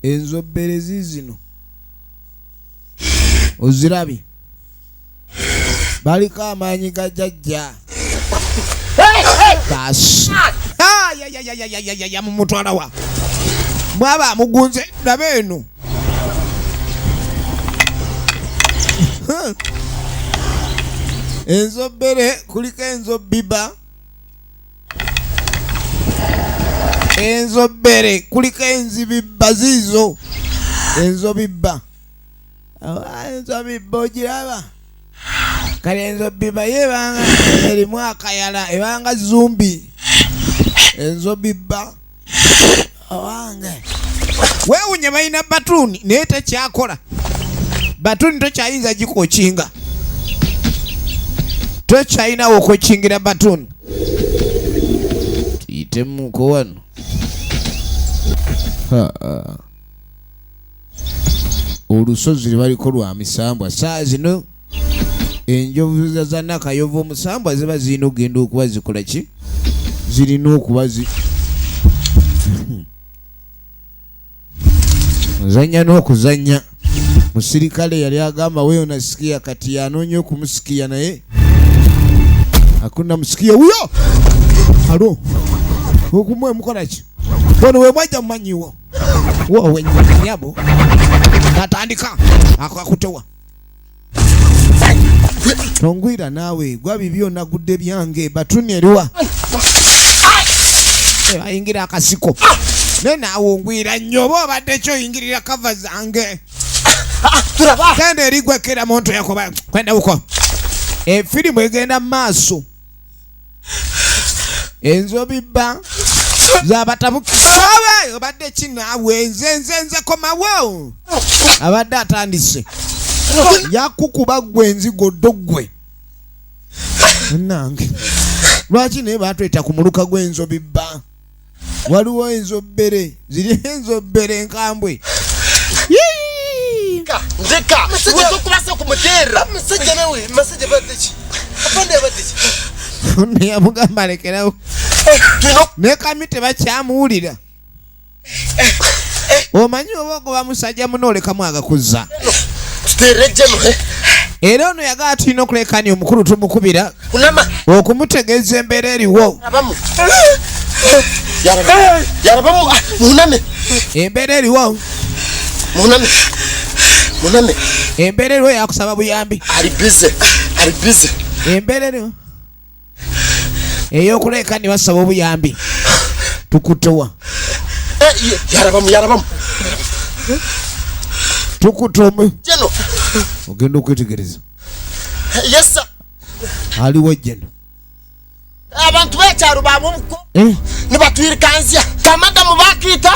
enzobbere zizino ozirabye baliko amaanyi ga jjajja mumutwalawa mwaba amugunze laba eno enzobbere kuliko enzobiba enzobbere kuliko enzibibba ziizo enzobibba enzobibba ogiraba kale enzobiba yebanga erimu akayala ebanga zumbi enzobibba owange weewunye balina batuni naye tekyakola batuni tokyayinza gikokinga tokyayinawo okwekingira batuni tuyitemuko wano olusozi lwebaliko lwa misambwa saa zino enjovu za nakayovu omusambwa ziba zirina okugenda okuba zikola ki zirina okuba zanya n'okuzanya musirikale yali agamba weyo nasikia kati yanoonya okumusikia naye hakuna musikia huyo halo okumwe mukola ki bono we mwajja mumanyiwo wowe nyabo natandika akakutewa tongwira naawe gwa bibyo nagudde byange batuni eriwa ayingira akasiko ne naawe ongwira nnyo oba obadde kyoyingirira kava zange kenda erigwekera muntu yakoba kwenda uko efirimu egenda mu maaso enzobibba zabatabukisawe obadde kinaawe nze komawo abadde atandise yakukuba gwe enzigo ddogwe nange lwaki naye batweta ku muluka gw'enzobibba waliwo enzobbere ziri enzobbere enkambwe ndeka masajja okubasa okumuteera masajja nawe masajja badeki apande badeki neyamugamba alekerawo ne kami tebakyamuwulira omanyi oba ogoba musajja muno olekamu agakuza tuteerejjeno era ono yagala tulina okulekani omukulu tumukubira okumutegeeza embeera eriwo yarabamu muname embeera eriwo muname embeera eriwo yakusaba buyambi ali busy embeera eriwo ey'okulekani basaba obuyambi tukutowa yarabamu tukutome jeno ogenda okwetegereza yesa aliwo jeno abantu b'ekyalo bamuko ne batwirikanzya kamadamu bakiita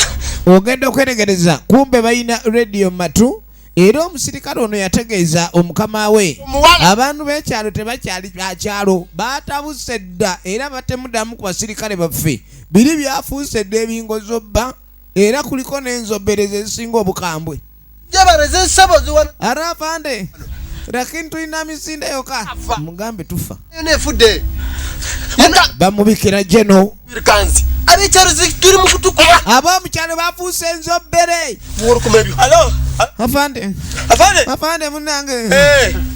ogenda okwetegereza kumbe balina radio matu era omusirikale ono yategeeza omukama we abantu b'ekyalo tebakyali byakyalo batabuse dda era batemudamu ku basirikale baffe biri byafuuse dda ebingozobba era kuliko n'enzobereza ezisinga obukambwe arafande lakini tulina misinde yoka mugambe tufa nefudde bamubikira jeno wirikanzi abekyalo tuli mu kutukuba ab'omukyalo bafuuse enzobbere. Alo. Afande munange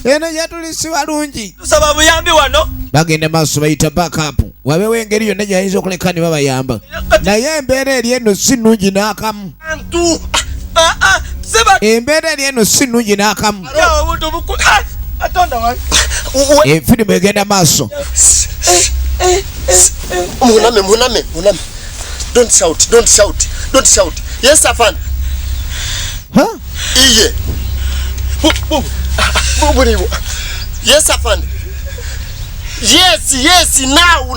eno gyatulisi walungi Tusaba buyambi wano. bagenda maaso bayita backup wabeewo engeri yonna gyayinza okuleka ne babayamba naye embeera eri eno si nnungi n'akamu antu Seba. embeera eri eno si nnungi n'akamu Yawo omuntu bukulu. Atonda wali. efirimu egenda maaso. muname don't shout yes afande iye bubuliwo yes afande yes now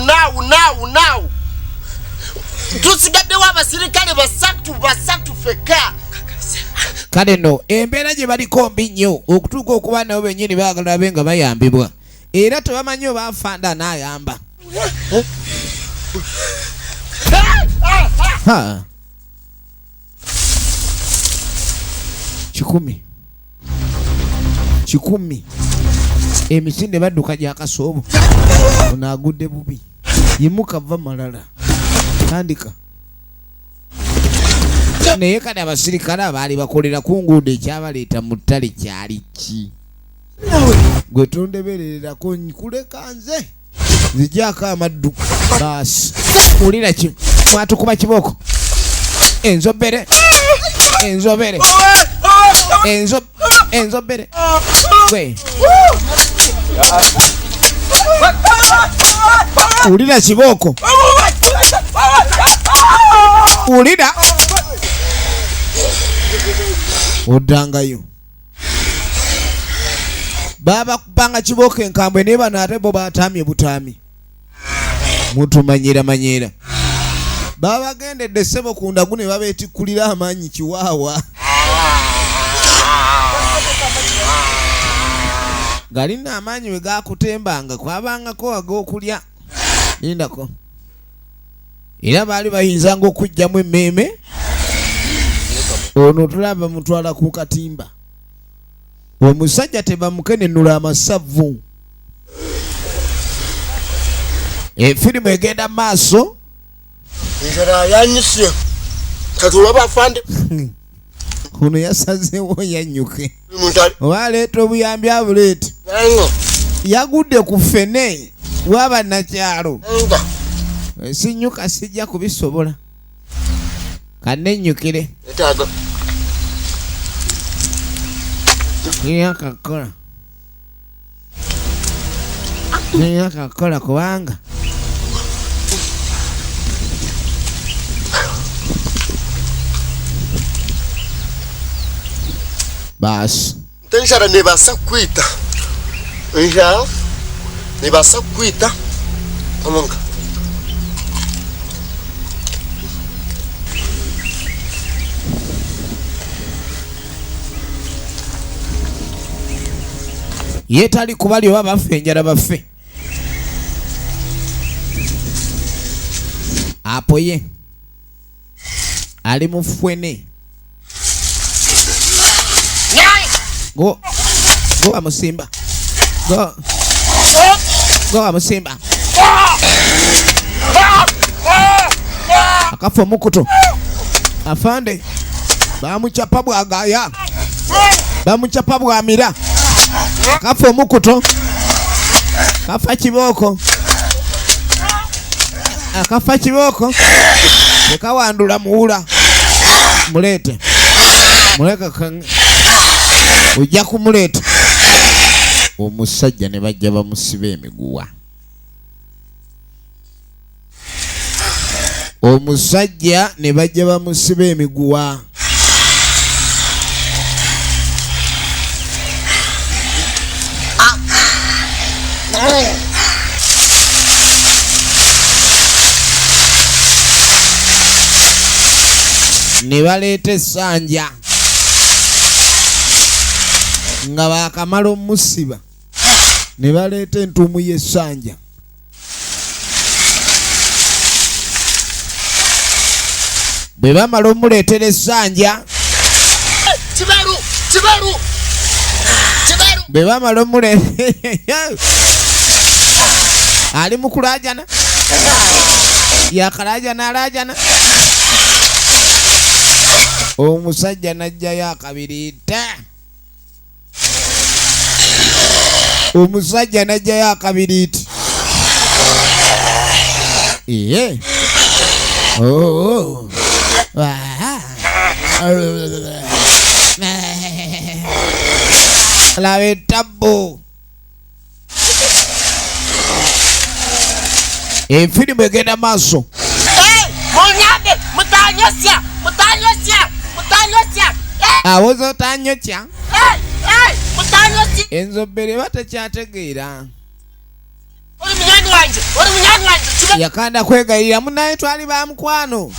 tusigaddewo abasirikale basatu feka kale no embeera gye baliko mbi nnyo okutuuka okuba nabo bennyini baagala babe nga bayambibwa era tebamanyi oba afanda n'ayamba. Kikumi emisinde badduka gyakasoobo ono agudde bubi yimuka va malala tandika naye kale abasirikale abaali bakolera ku nguudo ekyabaleeta mu ttale kyali ki gwe tondebererako nkuleka nze zijjaako amaddu baasi wulira ki mwatukuba kibooko enzobere gwe wulira kibooko wulira oddangayo baba kubanga kibooko enkambwe naye bano ate bo batamye butami mutumanyira baba bagendedde ssebo ku ndagu ne babeetikkulira amaanyi kiwaawa galina amaanyi we gakutembanga kwabangako ag'okulya lindako era baali bayinzanga okugjamu emmeeme ono tulaba mutwala ku katimba omusajja tebamukenenula amasavu efirimu egenda maaso njala yanyise katulaba afande ono yasazeewo yanyuke oba aleeta obuyambi abuleete yagudde ku ffene waba nakyalo sinyuka sijja kubisobola kanennyukire niyakakola kubanga basi tenshara nebasa kukwita njala nebasa kukwita omonga yetali kubali oba baffe enjala baffe apo ye ali mu ffwene go amusimba go amusimba akafa omukutu afande bamucapa bwagaya bamucapa bwamira akafa omukutu kafa kibooko akafa kibooko nekawandula muwula muleete muleka ojja kumuleeta omusajja ne bajja bamusiba emiguwa omusajja ne bajja bamusiba emiguwa ne baleeta essanja nga bakamala omusiba ne baleeta entuumu y'essanja bwe bamala omuleetera essanja kibaru bwe bamala omuleetera ali mu kulajana yakalajana omusajja najjayo akabiriita omusajja najjayo akabiriiti iye laba ettabbo efirimu egenda maaso munyambe mutanyosya awoza otanyotya mutanyosya enzobbere batakyategeera oli munyani wanje yakanda kwegayirira munaye twali ba mukwano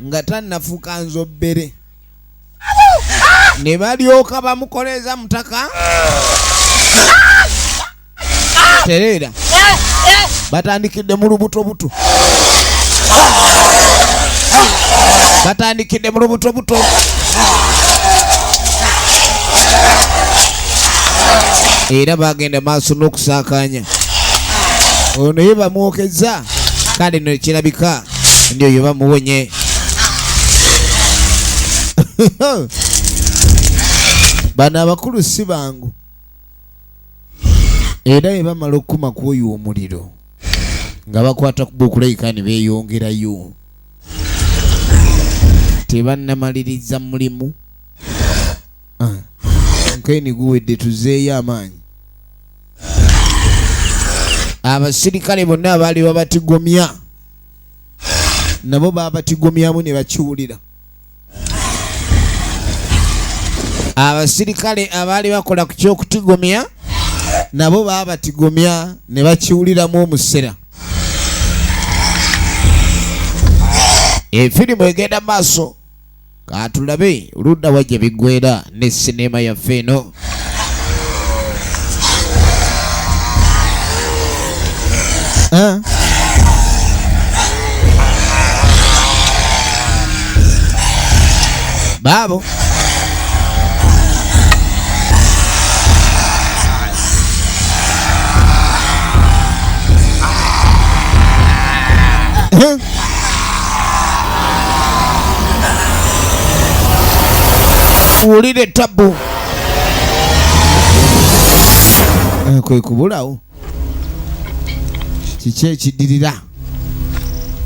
nga tannafuuka nzobbere ne balyoka bamukoleza mutaka tereera batandikidde mu lubutobuto era bagenda maaso n'okusaakanya ono ye bamwokeza kale no kirabika ndi oyo bamuwonye bano abakulu si bangu era bwe bamala okukuma kwoyo omuliro nga bakwata ku bukuleyika ne beeyongerayo tebannamaliriza mulimu nkaini guwedde tuzeeyo amaanyi abasirikale bonna abaali babatigomya nabo babatigomyamu ne bakiwulira abasirikale abaali bakola ku kyokutigomya nabo babatigomya ne bakiwuliramu omusera efirimu egenda maaso katulabe oludda wajja biggwera ne sinema yaffe eno baabo wulire tabu kwe kubulawo kiki ekiddirira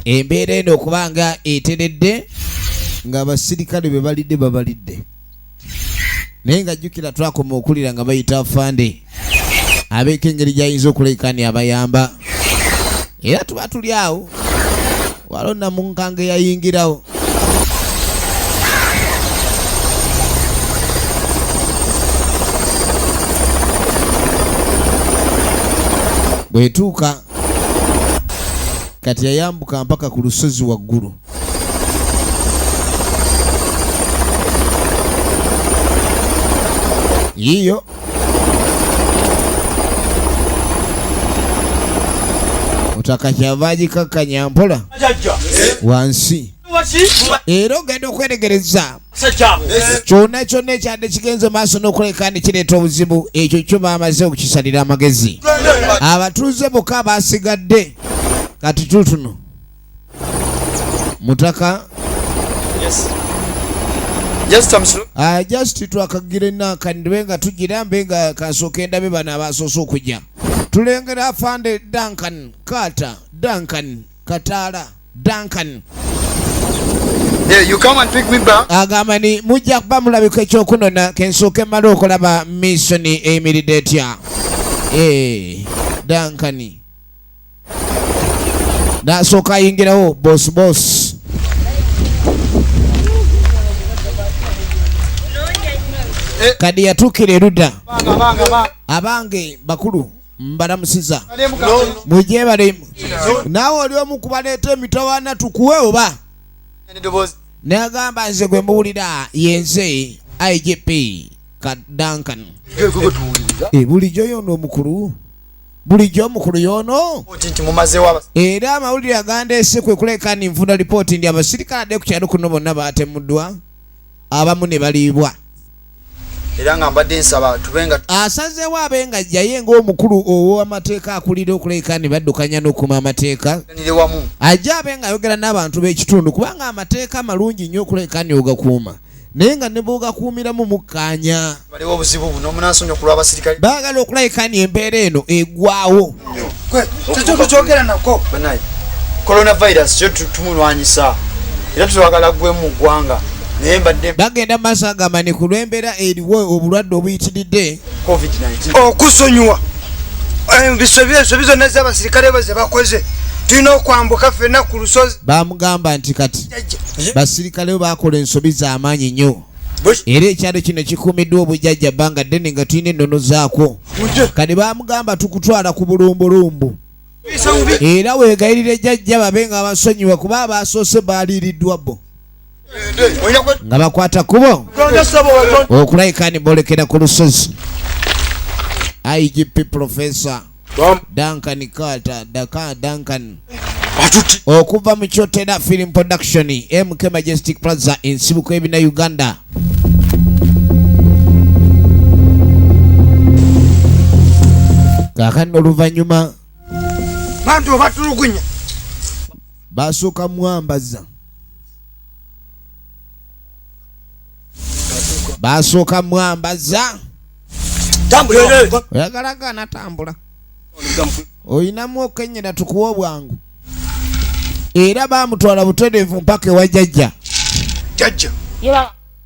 embeera eno okubanga eteredde ng'abasirikale be balidde babalidde naye nga jjukira twakoma okulira nga bayita afande abeeko engeri gy'ayinza okulekaani abayamba era tuba tuli awo walonna mu nkanga eyayingirawo bwetuuka kati yayambuka mpaka ku lusozi waggulu yiyo mutaka kyava agikakkanya mpola wansi era ogenda okweregereza kyonna kyonna ekyadde kigenze maaso n'okulekaani kireeta obuzibu ekyo kyo baamaze okukisalira amagezi abatuuze bokka basigadde kati tutuno mutaka just twakagira ennakandiwe nga tugira mbe nga kasooka endabe bano abasoose okujja tulengera afande Duncan Carter Duncan Kataala Duncan you come and pick me back. agamba ni mujja kuba mulabika ekyokunona kensooke mmala okulaba missioni eyimiridde etya Duncan nasooka ayingirawo boss kadi yatuukira erudda abange bakulu mbalamusiza mujebale naawe oli omu kubaleeta emitawaana tukuwe oba nagamba nze gwe muwulira yenze IGP Duncan bulijjo yono omukulu bulijjo omukulu yono era amawulire agandeese kwe kulekaani nfuna lipooti ndi abasirikale adde ku kyalo kuno bonna baatemuddwa abamu ne baliibwa era nga mbadde nsaba tubenga asazeewo abenga ajjaye ng'omukulu ow'amateeka akulira okuleekaani baddukanya n'okuma amateeka nire wamu ajja abenga ayogera n'abantu b'ekitundu kubanga amateeka malungi nnyo okuleekaani ogakuuma naye nga ne bw'ogakuumiramu mukkaanya baliwo obuzibu buno omunansonyi okulwa abasirikale baagala okuleekaani embeera eno eggwawo tekintu kyogera nako banaye coronavirus kyo tumulwanyisa era tutwagala gwe mu ggwanga naye mbadde bagenda mu maaso agamba ni ku lw'embeera eriwo obulwadde obuyitiridde covid-19 okusonyiwa ensobi zonna z'abasirikale bo ze bakoze tulina okwambuka ffenna ku lusozi bamugamba nti kati basirikale bakola ensobi z'amaanyi nnyo era ekyalo kino kikuumiddwa obujjajja bbanga ddene nga tulina ennono zaako kati bamugamba tukutwala ku bulumbolumbu era weegayirira ejjajja babe nga basonyiwa kuba abasoose baaliiriddwa bo nga bakwata kubo okulayikaani boolekera ku lusozi IGP Professor Duncan Carter Duncan okuva mu Kyotera Film Production MK Majestic Plaza ensibuko ebina Uganda. Kakano oluvannyuma bantu batulugunya basooka mwambaza oyagalaga natambula oyinamu okenyera tukuwa obwangu era bamutwala butereevu mpaka ewa jjajja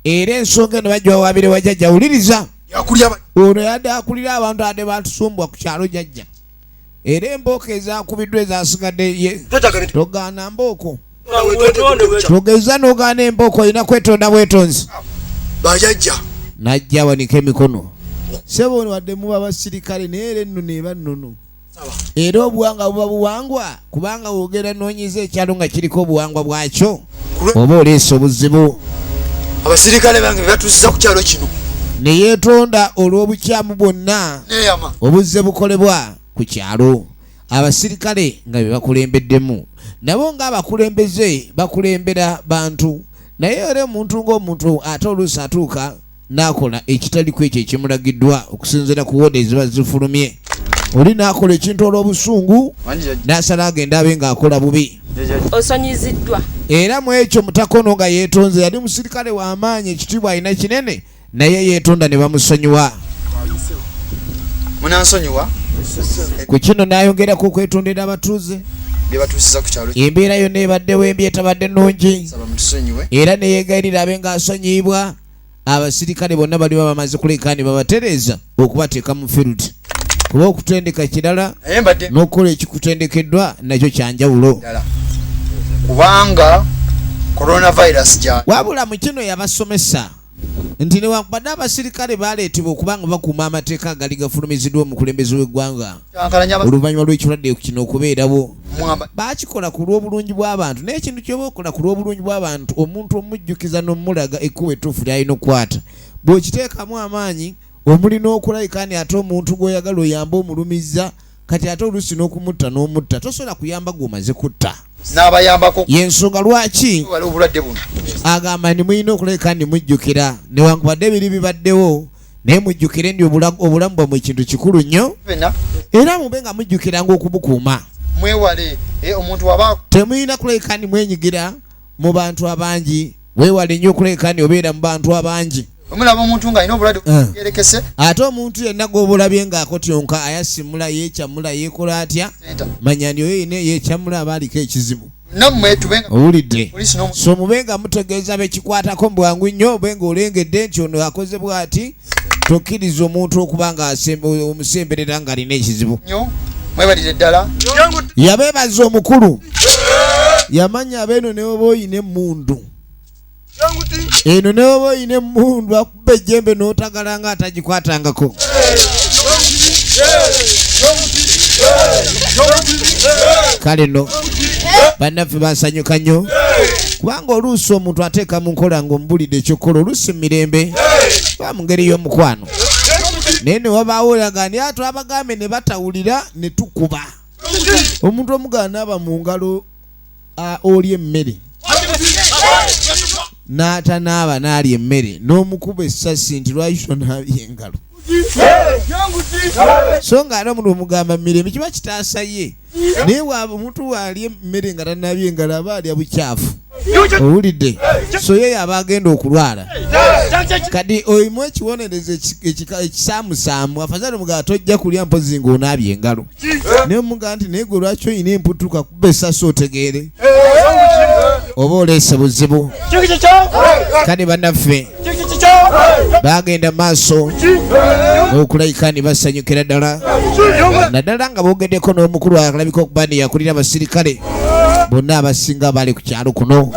era ensonga eno bajja wawabire wa jjajja wuliriza ono yadde akulira abantu adde batusumbwa ku kyalo jjajja era embooko ezakubiddwa ezasigadde ye togaana mbooko togeza n'ogaana embooko olina kwetonda bwetonzi bajajja najja wanika emikono sebo wadde muba basirikale naye era ennono eba nnono era obuwangwa buba buwangwa kubanga wogera noonyiza ekyalo nga kiriko obuwangwa bwakyo oba oleesa obuzibu abasirikale bange batuusiza ku kyalo kino ne yeetonda olw'obukyamu bwonna neyama obuzze bukolebwa ku kyalo abasirikale nga be bakulembeddemu nabo ng'abakulembeze bakulembera bantu naye era omuntu ng'omuntu ate oluusi atuuka n'akola ekitaliku ekyo ekimulagiddwa okusinziira ku woodi eziba zifulumye oli n'akola ekintu olw'obusungu n'asala agenda abe ng'akola bubi osonyiziddwa era mu ekyo mutakono nga yeetonze yali musirikale w'amaanyi ekitiibwa alina kinene naye yeetonda ne bamusonyiwa munansonyiwa ku kino n'ayongerako okwetondera abatuuze bye batuusiza ku kyalo embeera yonna ebaddewo embi etabadde nnungi saba mutusonyiwe era neyeegayirira abe ng'asonyiyibwa abasirikale bonna bali bamaze kulekaani babatereeza okubateeka mu field kuba okutendeka kirala naye mbadde n'okukola ekikutendekeddwa nakyo kyanjawulo kubanga coronavirus gya wabula mu kino yabasomesa nti newankubadde abasirikale baleetebwa okubanga bakuuma amateeka agali gafulumiziddwa omukulembeze w'eggwanga oluvannyuma lw'ekirwadde kino okubeerawo bakikola ku lw'obulungi bw'abantu naye ekintu kyoba okola ku lw'obulungi bw'abantu omuntu omujjukiza n'omulaga ekkuba ettuufu ly'alina okukwata bw'okiteekamu amaanyi omuli n'okulayikaani ate omuntu gw'oyagala oyamba omulumiza kati ate oluusi n'okumutta n'omutta tosobola kuyamba gw'omaze kutta n'abayambako y'ensonga lwaki wali obulwadde buno agamba ndi mulina okulayikaani mujjukira newankubadde biri bibaddewo naye mujjukire ndi obulamu bwammwe ekintu kikulu nnyo fena era mube nga mujjukiranga okubukuuma mwewale omuntu waba temulina kulayikaani mwenyigira mu bantu abangi weewale nnyo okulayikaani obeera mu bantu abangi omulaba omuntu nga alina obulwadde yerekese ate omuntu yenna gw'obulabye ng'akotyonka ayasimula yeekyamula yeekola atya manya ndi oyo yina yeekyamula aba aliko ekizibu nammwe tubenga owulidde polisi n'omu so mube nga mutegeeza bekikwatako mu bwangu nnyo obe nga olengedde nti ono akoze bw'ati tokkiriza omuntu okuba nga omusemberera ng'alina ekizibu nnyo mwebalire ddala yabeebaza omukulu yamanya abeeno ne oba oyina emmundu eno ne oba oyina emmundu akuba ejjembe n'otagala nga atagikwatangako kale no bannaffe bansanyuka nnyo kubanga oluusi omuntu ateeka mu nkola ng'omubulidde ekyokola oluusi mu mirembe ba mu ngeri y'omukwano naye ne wabaawo olagani ato abagambe ne batawulira ne tukuba omuntu omugaana aba mu ngalo oli emmere n'atanaaba n'alya emmere n'omukuba essasi nti lwaki tonaabye engalo so nga ate omuntu omugamba mirembe kiba kitaasa ye naye bwaba omuntu waalya emmere nga tanaabye engalo aba alya bukyafu owulidde so ye yaba agenda okulwala kati oyimu ekibonerezo ekisaamusaamu afazali omugamba tojja kulya mpozi ng'onaabye engalo naye omugamba nti naye gwe lwaki oyina emputuka kuba essasi otegeere oba oleese buzibu kale bannaffe bagenda maaso okulayika ne basanyukira ddala naddala nga boogeddeko n'omukulu alabika okuba ne yakulira abasirikale bonna abasinga bali ku kyalo kuno